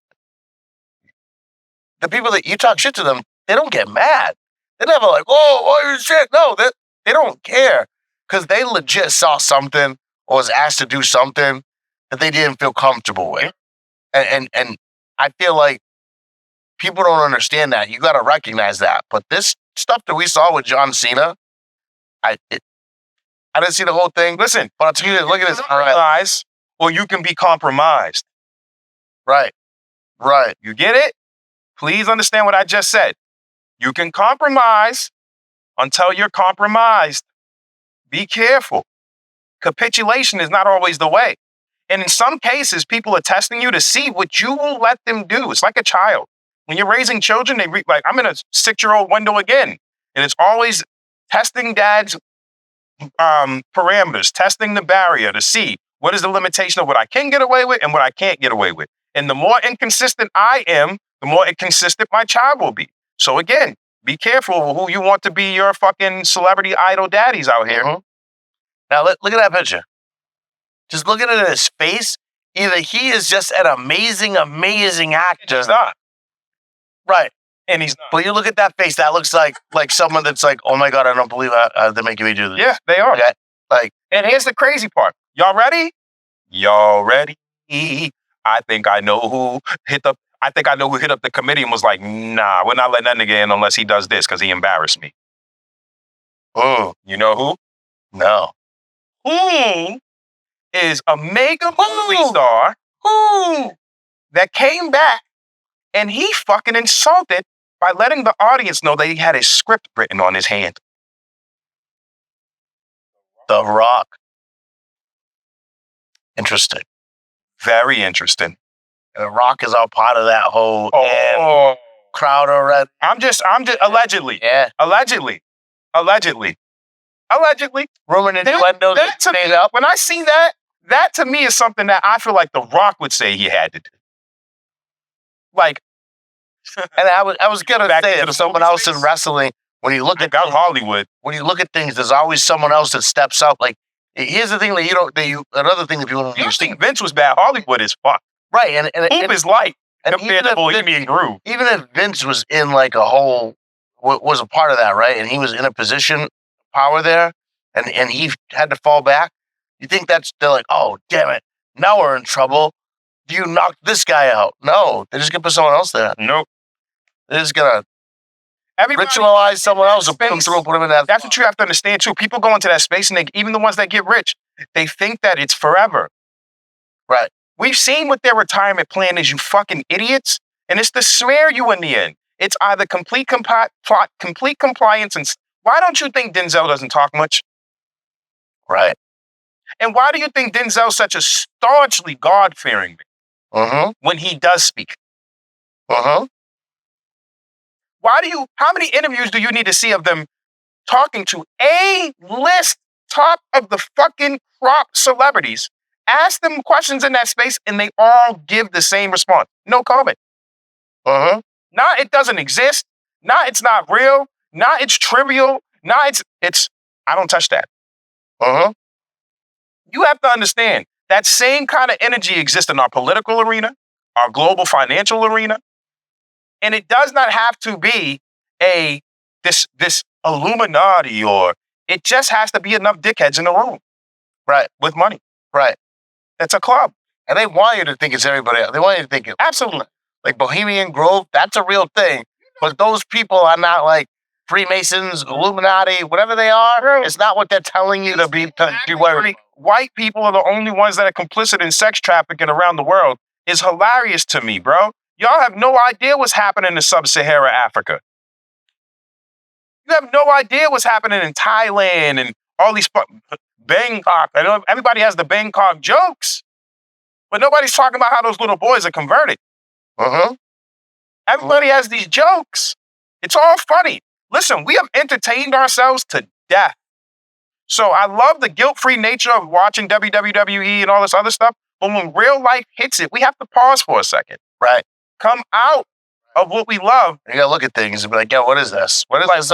The people that you talk shit to them, they don't get mad. They never like, oh, you shit. No, they don't care, because they legit saw something or was asked to do something that they didn't feel comfortable with. And I feel like people don't understand that. You got to recognize that. But this stuff that we saw with John Cena, I didn't see the whole thing. Listen, but I'll tell you, look at this. All right. Compromise, or you can be compromised. Right. You get it? Please understand what I just said. You can compromise until you're compromised. Be careful. Capitulation is not always the way. And in some cases, people are testing you to see what you will let them do. It's like a child. When you're raising children, like, I'm in a 6-year-old window again. And it's always testing dad's parameters, testing the barrier to see what is the limitation of what I can get away with and what I can't get away with. And the more inconsistent I am, the more inconsistent my child will be. So again, be careful who you want to be your fucking celebrity idol daddies out here. Mm-hmm. Now, look at that picture. Just looking at his face, either he is just an amazing, amazing actor. He's not. Right. And he's not. But you look at that face, that looks like someone that's like, oh my God, I don't believe they're making me do this. Yeah, they are. Okay? Like, and here's the crazy part. Y'all ready? I think I know who hit up the committee and was like, nah, we're not letting that nigga in unless he does this because he embarrassed me. You know who? No. Who is a mega movie star that came back and he fucking insulted by letting the audience know that he had his script written on his hand. The Rock. Interesting. Very interesting. And The Rock is all part of that whole crowd already. I'm just allegedly. Yeah. Allegedly. Rumor and innuendo. When I see that to me is something that I feel like The Rock would say he had to do. Like, and I was gonna say it. Someone else in wrestling, when you look at Hollywood, when you look at things, there's always someone else that steps up. Like, here's the thing that another thing that people don't understand. Think Vince was bad. Hollywood is fuck. Right, and Hoop is light compared to Bohemian Groove. Even if Vince was in like a whole, was a part of that, right? And he was in a position of power there, and he had to fall back. You think they're like, oh damn it, now we're in trouble. You knocked this guy out. No, they're just gonna put someone else there. Nope. They're just gonna ritualize someone else and put him in that. That's what you have to understand too. People go into that space, and even the ones that get rich, they think that it's forever. Right. We've seen what their retirement plan is, you fucking idiots, and it's to smear you in the end. It's either complete compliance, and why don't you think Denzel doesn't talk much? Right. And why do you think Denzel's such a staunchly God-fearing when he does speak? How many interviews do you need to see of them talking to A-list top of the fucking crop celebrities? Ask them questions in that space and they all give the same response. No comment. Nah, it doesn't exist. Nah, it's not real. Nah, it's trivial. Nah, it's I don't touch that. You have to understand that same kind of energy exists in our political arena, our global financial arena, and it does not have to be this Illuminati, or it just has to be enough dickheads in the room, right, with money, right. It's a club, and they want you to think it's everybody else. They want you to think it absolutely like Bohemian Grove. That's a real thing, but those people are not like Freemasons, Illuminati, whatever they are. It's not what they're telling you to be. White people are the only ones that are complicit in sex trafficking around the world. Is hilarious to me, bro. Y'all have no idea what's happening in sub-Saharan Africa. You have no idea what's happening in Thailand and all these Bangkok. I know everybody has the Bangkok jokes, but nobody's talking about how those little boys are converted. Everybody has these jokes. It's all funny. Listen, we have entertained ourselves to death. So I love the guilt-free nature of watching WWE and all this other stuff, But when real life hits it, we have to pause for a second. Right. Come out of what we love. You gotta look at things and be like, yo, what is this? What is this?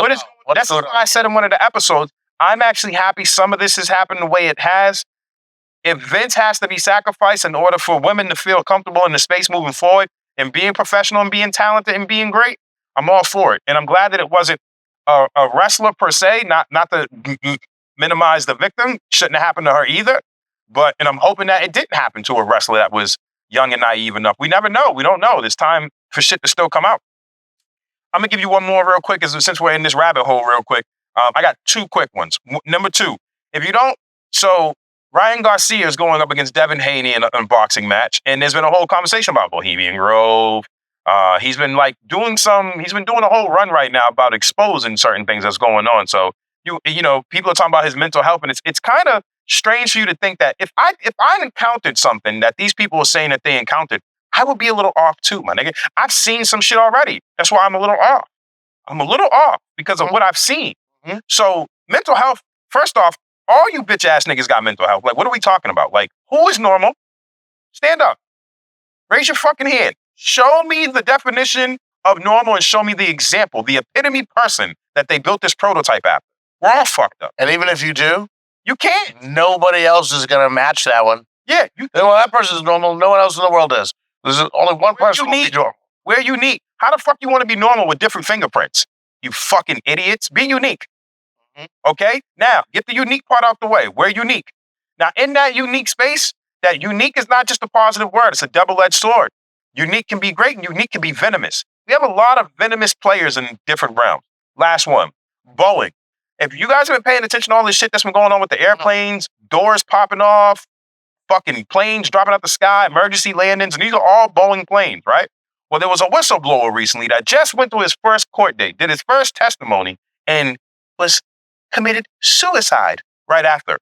That's what I said in one of the episodes. I'm actually happy some of this has happened the way it has. If Vince has to be sacrificed in order for women to feel comfortable in the space moving forward and being professional and being talented and being great, I'm all for it. And I'm glad that it wasn't a wrestler per se, not to minimize the victim. Shouldn't have happened to her either. And I'm hoping that it didn't happen to a wrestler that was young and naive enough. We never know. We don't know. There's time for shit to still come out. I'm going to give you one more real quick, since we're in this rabbit hole real quick. I got two quick ones. Number two, Ryan Garcia is going up against Devin Haney in a boxing match, and there's been a whole conversation about Bohemian Grove. He's been doing a whole run right now about exposing certain things that's going on. So you know, people are talking about his mental health, and it's kind of strange for you to think that if I encountered something that these people are saying that they encountered, I would be a little off too, my nigga. I've seen some shit already. That's why I'm a little off. I'm a little off because of what I've seen. Mm-hmm. So mental health, first off, all you bitch ass niggas got mental health. Like, what are we talking about? Like, who is normal? Stand up. Raise your fucking hand. Show me the definition of normal and show me the example, the epitome person that they built this prototype after. We're all fucked up. And even if you do, you can't. Nobody else is going to match that one. Yeah. That person's normal. No one else in the world is. There's only one person who can be normal. We're unique. How the fuck you want to be normal with different fingerprints? You fucking idiots. Be unique. Mm-hmm. Okay? Now, get the unique part out the way. We're unique. Now, in that unique space, that unique is not just a positive word. It's a double-edged sword. Unique can be great and unique can be venomous. We have a lot of venomous players in different realms. Last one, Boeing. If you guys have been paying attention to all this shit that's been going on with the airplanes, doors popping off, fucking planes dropping out the sky, emergency landings, and these are all Boeing planes, right? Well, there was a whistleblower recently that just went to his first court date, did his first testimony, and was committed suicide right after.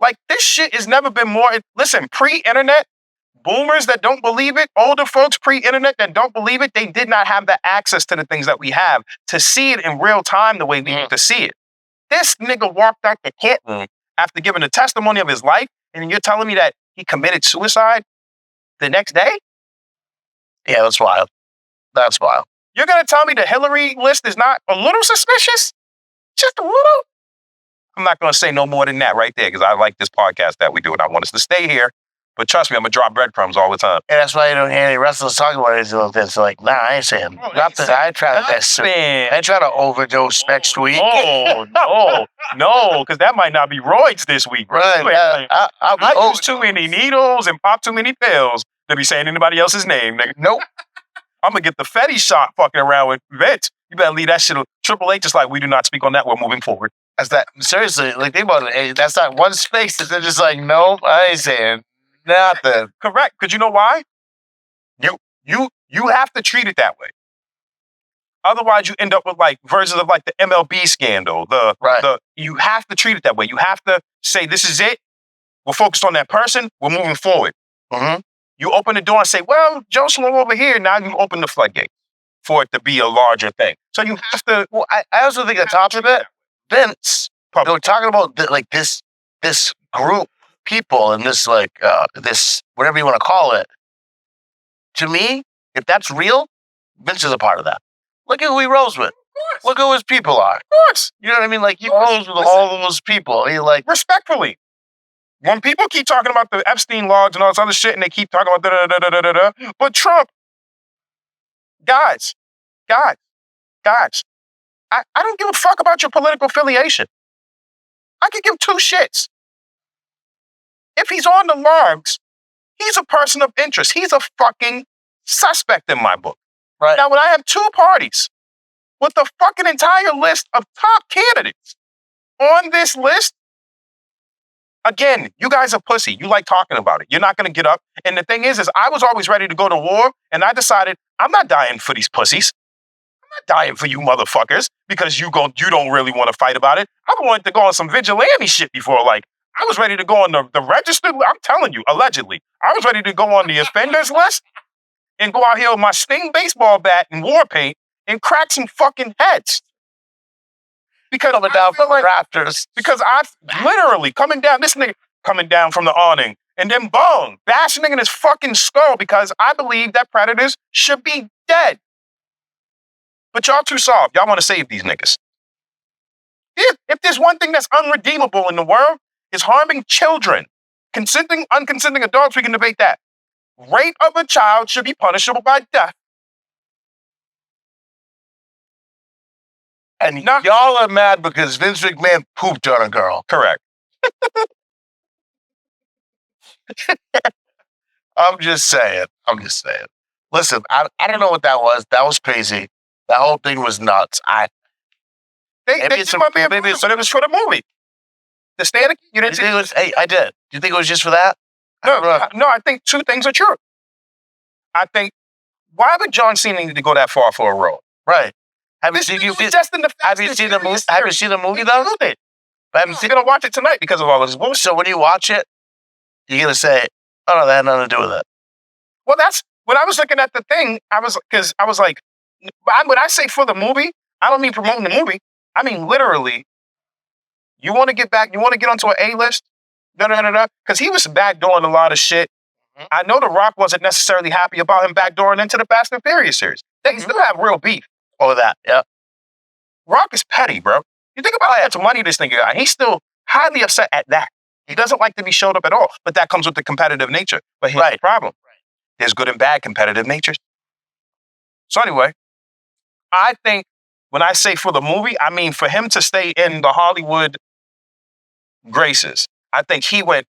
Like, this shit has never been more... Listen, pre-internet, boomers that don't believe it, older folks pre-internet that don't believe it, they did not have the access to the things that we have to see it in real time the way we need to see it. This nigga walked out the courtroom after giving a testimony of his life, and you're telling me that he committed suicide the next day? Yeah, that's wild. That's wild. You're going to tell me the Hillary list is not a little suspicious? Just a little? I'm not going to say no more than that right there because I like this podcast that we do and I want us to stay here. But trust me, I'm going to drop breadcrumbs all the time. And that's why you don't hear any wrestlers talking about it like this. Like, nah, I ain't saying nothing. I try to overdose next week. No, because that might not be roids this week. Right. I use too many needles and pop too many pills to be saying anybody else's name, nigga. Nope. I'm going to get the Fetty shot fucking around with Vince. You better leave that shit. Triple H is like, we do not speak on that. We're moving forward. That's that. Seriously, like, think about it. Hey, that's not one space that they're just like, nope, I ain't saying nothing. Correct. Because you know why? You have to treat it that way. Otherwise, you end up with like versions of like the MLB scandal. You have to treat it that way. You have to say, this is it. We're focused on that person. We're moving forward. Mm-hmm. You open the door and say, well, Joe Slow over here. Now you open the floodgate for it to be a larger thing. So you have to. Well, I also think on top of it, Vince, they were talking about this group of people and this this whatever you want to call it. To me, if that's real, Vince is a part of that. Look at who he rose with. Look who his people are. Of course. You know what I mean? Like, he rose with all those people. He like... Respectfully. When people keep talking about the Epstein logs and all this other shit and they keep talking about da-da-da-da-da-da, but Trump, guys, I don't give a fuck about your political affiliation. I could give two shits. If he's on the logs, he's a person of interest. He's a fucking suspect in my book. Right. Now, when I have two parties with the fucking entire list of top candidates on this list, again, you guys are pussy. You like talking about it. You're not going to get up. And the thing is I was always ready to go to war, and I decided I'm not dying for these pussies. I'm not dying for you motherfuckers because you don't really want to fight about it. I wanted to go on some vigilante shit before. Like, I was ready to go on the registered. I'm telling you, allegedly. I was ready to go on the offenders list and go out here with my Sting baseball bat and war paint and crack some fucking heads. Because coming down from the rafters. Because I literally coming down, this nigga coming down from the awning. and then boom, bash a nigga in his fucking skull because I believe that predators should be dead. But y'all too soft. Y'all want to save these niggas. If there's one thing that's unredeemable in the world, is harming children. Unconsenting adults, we can debate that. Rape of a child should be punishable by death. And y'all are mad because Vince McMahon pooped on a girl. Correct. I'm just saying. Listen, I don't know what that was. That was crazy. That whole thing was nuts. But it was for the movie. The stand. You didn't think it was? Hey, I did. Do you think it was just for that? No. I think two things are true. I think why would John Cena need to go that far for a role? Right. Have you seen the movie though? I'm gonna watch it tonight because of all this bullshit. So when you watch it, you're gonna say, "Oh no, that had nothing to do with it." Well, that's when I was looking at the thing. I was like, when I say for the movie, I don't mean promoting the movie. I mean literally. You want to get back? You want to get onto an A-list? Because he was backdooring a lot of shit. Mm-hmm. I know The Rock wasn't necessarily happy about him backdooring into the Fast and Furious series. They still have real beef over that. Yeah. Rock is petty, bro. You think about how much money this nigga got. He's still highly upset at that. He doesn't like to be showed up at all. But that comes with the competitive nature. But here's the problem. There's good and bad competitive natures. So anyway, I think when I say for the movie, I mean for him to stay in the Hollywood graces. I think he went,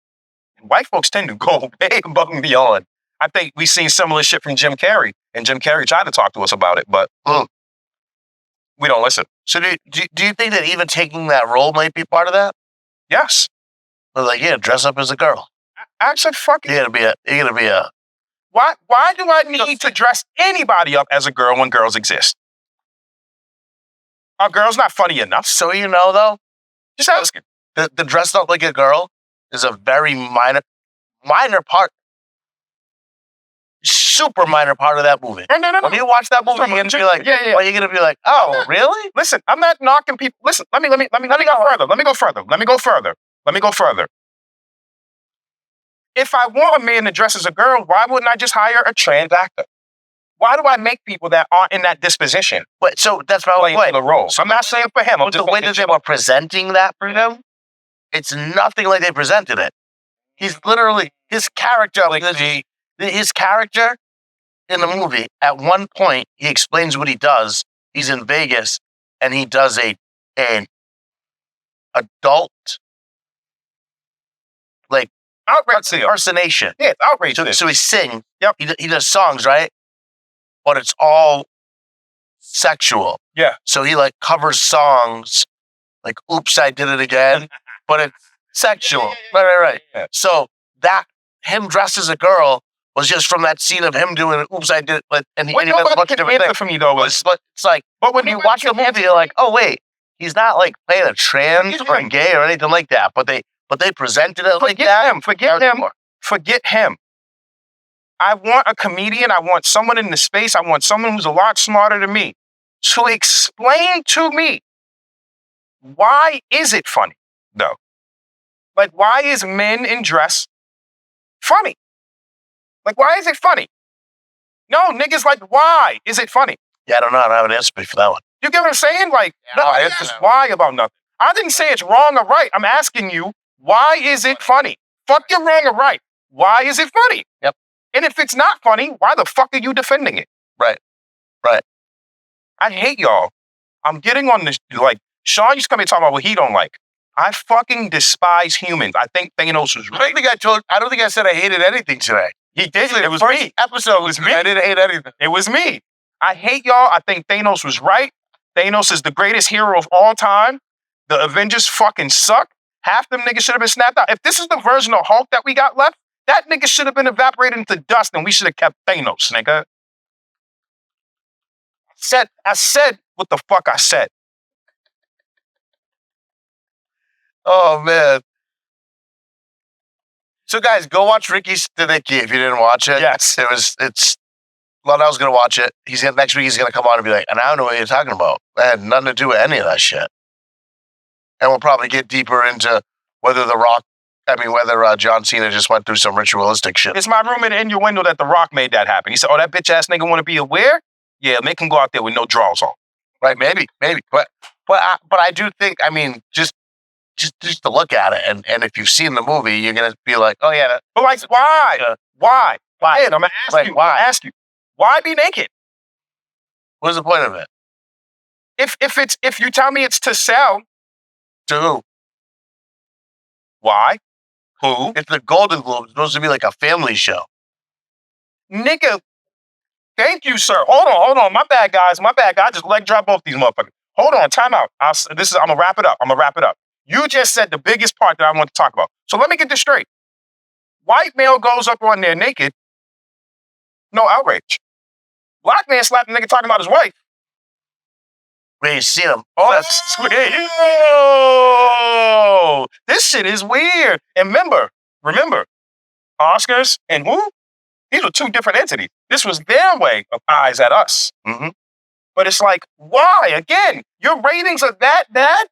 white folks tend to go way above and beyond. I think we've seen similar shit from Jim Carrey, and Jim Carrey tried to talk to us about it, but we don't listen. So do you think that even taking that role might be part of that? Yes. But like, yeah, dress up as a girl. Actually, fuck it. You're gonna be a. Why do I need to dress anybody up as a girl when girls exist? Are girls not funny enough? So you know, though, just asking. The dressed up like a girl is a very minor part, super minor part of that movie. No. When you watch that movie, you're gonna be like, well, you're gonna be like, oh, really? Listen, I'm not knocking people. Listen, let me go further. If I want a man to dress as a girl, why wouldn't I just hire a trans actor? Why do I make people that aren't in that disposition? But so that's probably the role. So I'm not saying for him. The way that they were presenting that for him, it's nothing like they presented it. He's literally his character. His character in the movie. At one point, he explains what he does. He's in Vegas, and he does an adult outrageous impersonation. Yeah, it's outrageous. So he sings. Yep. He does songs, right? But it's all sexual. Yeah. So he covers songs like "Oops, I Did It Again," but it's sexual. Yeah. Right. Yeah. So that him dressed as a girl was just from that scene of him doing "Oops, I Did It," and he does a bunch of different things. For me though, it's like, but when you watch the movie, you're like, oh wait, he's not playing a trans or a gay or anything like that. But they presented it like that. Forget him. I want a comedian. I want someone in the space. I want someone who's a lot smarter than me to explain to me why is it funny, though? Why is men in dress funny? Why is it funny? No, niggas why is it funny? Yeah, I don't know. I don't have an answer for that one. You get what I'm saying? It's just why about nothing. I didn't say it's wrong or right. I'm asking you, why is it funny? Fuck your wrong or right. Why is it funny? Yep. And if it's not funny, why the fuck are you defending it? Right. I hate y'all. I'm getting on this, Sean used to come here talking about what he don't like. I fucking despise humans. I think Thanos was right. I don't think I said I hated anything today. He did. It was first me. Episode was me. I didn't hate anything. It was me. I hate y'all. I think Thanos was right. Thanos is the greatest hero of all time. The Avengers fucking suck. Half them niggas should have been snapped out. If this is the version of Hulk that we got left, that nigga should have been evaporated into dust and we should have kept Thanos, nigga. I said what the fuck I said. Oh, man. So, guys, go watch Ricky Stenicki if you didn't watch it. Yes. It's Lionel's going to watch it. Next week, he's going to come on and be like, and I don't know what you're talking about. That had nothing to do with any of that shit. And we'll probably get deeper into whether The Rock I mean, whether John Cena just went through some ritualistic shit. It's my room in the innuendo that The Rock made that happen. He said, "Oh, that bitch ass nigga want to be aware? Yeah, make him go out there with no drawers on." Right? Maybe. But I do think. I mean, just to look at it, and if you've seen the movie, you're gonna be like, oh yeah. But like, why? Why? Why? I'm gonna ask Like, you. why? Ask you. Why be naked? What's the point of it? If you tell me it's to sell, To who? why? Who? It's the Golden Globes. It's supposed to be like a family show. Nigga, thank you, sir. Hold on. My bad, guys. My bad, guys. Just leg drop both these motherfuckers. Hold on. Time out. I'm gonna wrap it up. You just said the biggest part that I want to talk about. So let me get this straight. White male goes up on there naked. No outrage. Black man slapped a nigga talking about his wife. Wait, you see him? Oh, that's weird. This shit is weird. And remember, Oscars and who? These were two different entities. This was their way of eyes at us. Mm-hmm. But it's like, why? Again, your ratings are that bad?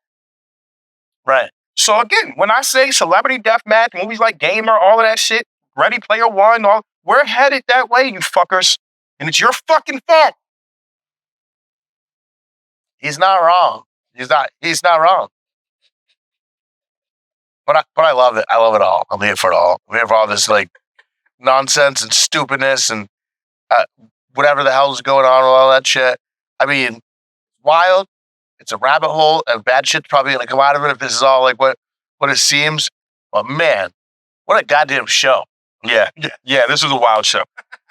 Right. So again, when I say celebrity deathmatch, movies like Gamer, all of that shit, Ready Player One, we're headed that way, you fuckers. And it's your fucking fault. He's not wrong. He's not wrong. But I love it. I love it all. I'm here for it all. I'm here for all this like nonsense and stupidness and whatever the hell's going on with all that shit. I mean, wild. It's a rabbit hole, and bad shit's probably gonna come out of it if this is all like what it seems. But man, what a goddamn show! Yeah. This was a wild show.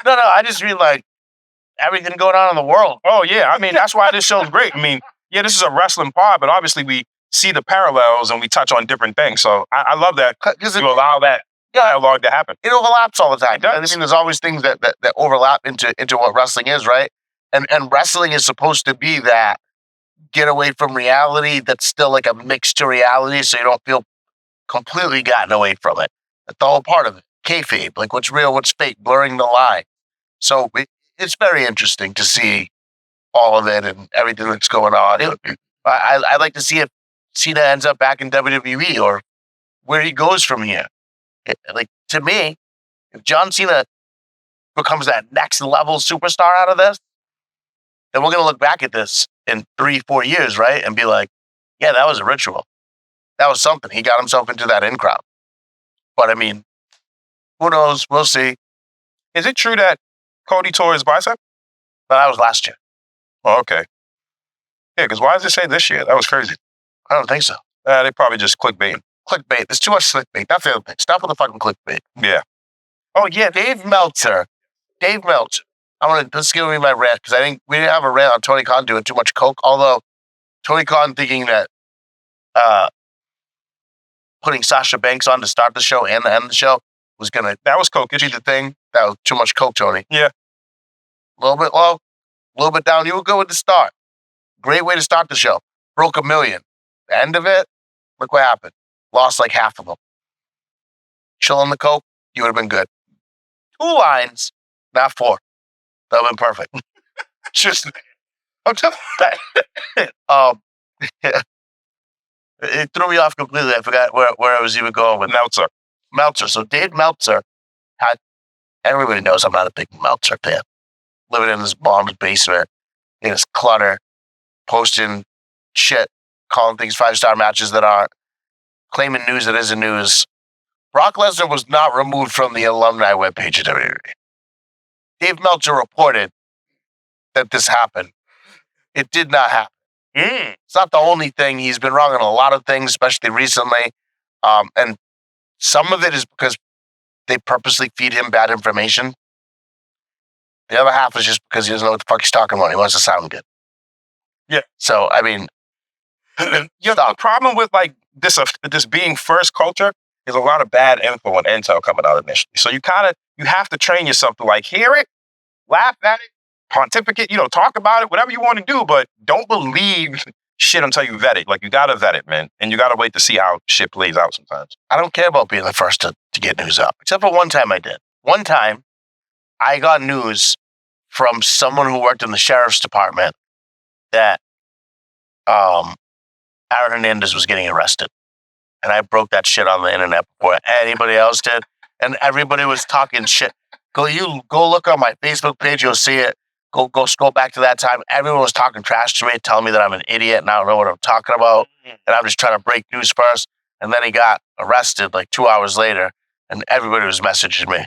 No, I just mean like everything going on in the world. Oh yeah, I mean that's why this show's great. I mean, yeah, this is a wrestling pod, but obviously we see the parallels and we touch on different things. So I love that because you allow that dialogue to happen. It overlaps all the time. It does. I mean, there's always things that overlap into what wrestling is, right? And wrestling is supposed to be that get away from reality that's still like a mix to reality, so you don't feel completely gotten away from it. That's the whole part of it. Kayfabe, like what's real, what's fake, blurring the line. So it's very interesting to see all of it and everything that's going on. I'd like to see if Cena ends up back in WWE or where he goes from here. Like, to me, if John Cena becomes that next level superstar out of this, then we're going to look back at this in 3-4 years, right? And be like, yeah, that was a ritual. That was something. He got himself into that in crowd. But I mean, who knows? We'll see. Is it true that Cody tore his bicep? But that was last year. Oh, okay. Yeah, because why does it say this year? That was crazy. I don't think so. They probably just clickbait. Clickbait. There's too much clickbait. That's the other thing. Stop with the fucking clickbait. Yeah. Oh, yeah, Dave Meltzer. Let's give me my rant, because I think we didn't have a rant on Tony Khan doing too much coke, although Tony Khan thinking that putting Sasha Banks on to start the show and end the show was going to... That was coke. Be the thing. That was too much coke, Tony. Yeah. A little bit low, a little bit down. You were good with the start. Great way to start the show. Broke 1 million. The end of it, look what happened. Lost like half of them. Chill on the coke, you would have been good. 2 lines, not 4. That would have been perfect. Just, I'm telling you. It threw me off completely. I forgot where I was even going with Meltzer. So Dave Meltzer had, everybody knows I'm not a big Meltzer fan. Living in his mom's basement, in his clutter, posting shit, calling things 5-star matches that aren't, claiming news that isn't news. Brock Lesnar was not removed from the alumni webpage at WWE. Dave Meltzer reported that this happened. It did not happen. It's not the only thing. He's been wrong on a lot of things, especially recently. And some of it is because they purposely feed him bad information. The other half is just because he doesn't know what the fuck he's talking about. He wants to sound good. Yeah. So, I mean, the problem with like this being first culture is a lot of bad info and intel coming out initially. So you have to train yourself to like hear it, laugh at it, pontificate, talk about it, whatever you want to do, but don't believe shit until you vet it. Like, you got to vet it, man. And you got to wait to see how shit plays out sometimes. I don't care about being the first to get news up, except for one time I did. One time, I got news from someone who worked in the sheriff's department that Aaron Hernandez was getting arrested. And I broke that shit on the internet before anybody else did. And everybody was talking shit. Go look on my Facebook page, you'll see it. Go scroll back to that time. Everyone was talking trash to me, telling me that I'm an idiot and I don't know what I'm talking about. And I'm just trying to break news first. And then he got arrested like 2 hours later, and everybody was messaging me,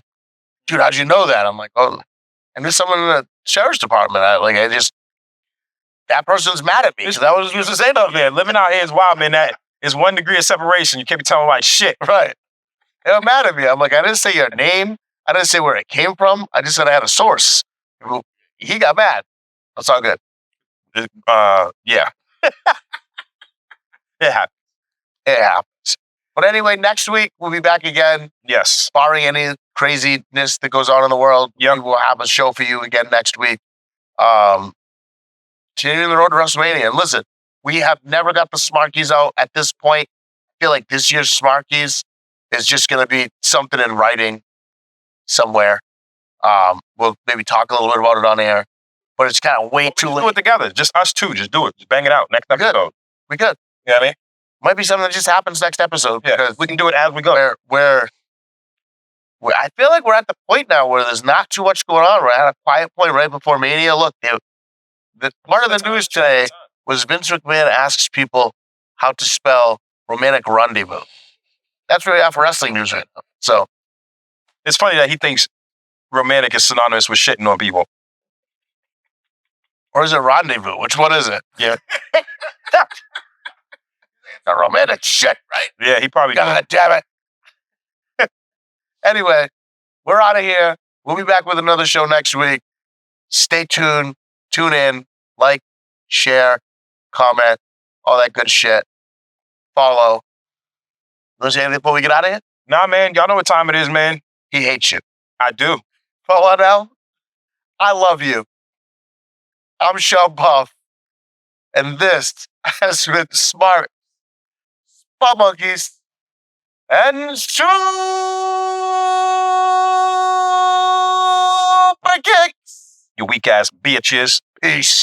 dude, how'd you know that? I'm like, oh, and there's someone in the sheriff's department. That person's mad at me because I was used to say nothing. Man, living out here is wild, man. That is 1 degree of separation. You can't be telling like shit. Right. They were mad at me. I'm like, I didn't say your name. I didn't say where it came from. I just said I had a source. He got mad. That's all good. Yeah. It happens. It happens. But anyway, next week we'll be back again. Yes. Barring any craziness that goes on in the world, yep. We will have a show for you again next week. Continuing the road to WrestleMania. And listen, we have never got the Smarkies out at this point. I feel like this year's Smarkies is just going to be something in writing somewhere. We'll maybe talk a little bit about it on air, but it's kind of way too late. Do it together. Just us two. Just do it. Just bang it out. Next episode. We could. You know what I mean? Might be something that just happens next episode. Yeah, because we can do it as we go. Where I feel like we're at the point now where there's not too much going on. We're at a quiet point right before Mania. Look, the part of the news today was Vince McMahon asks people how to spell romantic rendezvous. That's where we have for wrestling news right now. So it's funny that he thinks romantic is synonymous with shitting on people. Or is it rendezvous? Which one is it? Yeah. A romantic shit, right? Yeah, he probably God damn it. Anyway, we're out of here. We'll be back with another show next week. Stay tuned. Tune in. Like, share, comment, all that good shit. Follow. You want to say anything before we get out of here? Nah, man. Y'all know what time it is, man. He hates you. I do. Follow now. I love you. I'm Sean Puff. And this has been Smart Monkeys and Super Kicks. You weak ass bitches. Peace.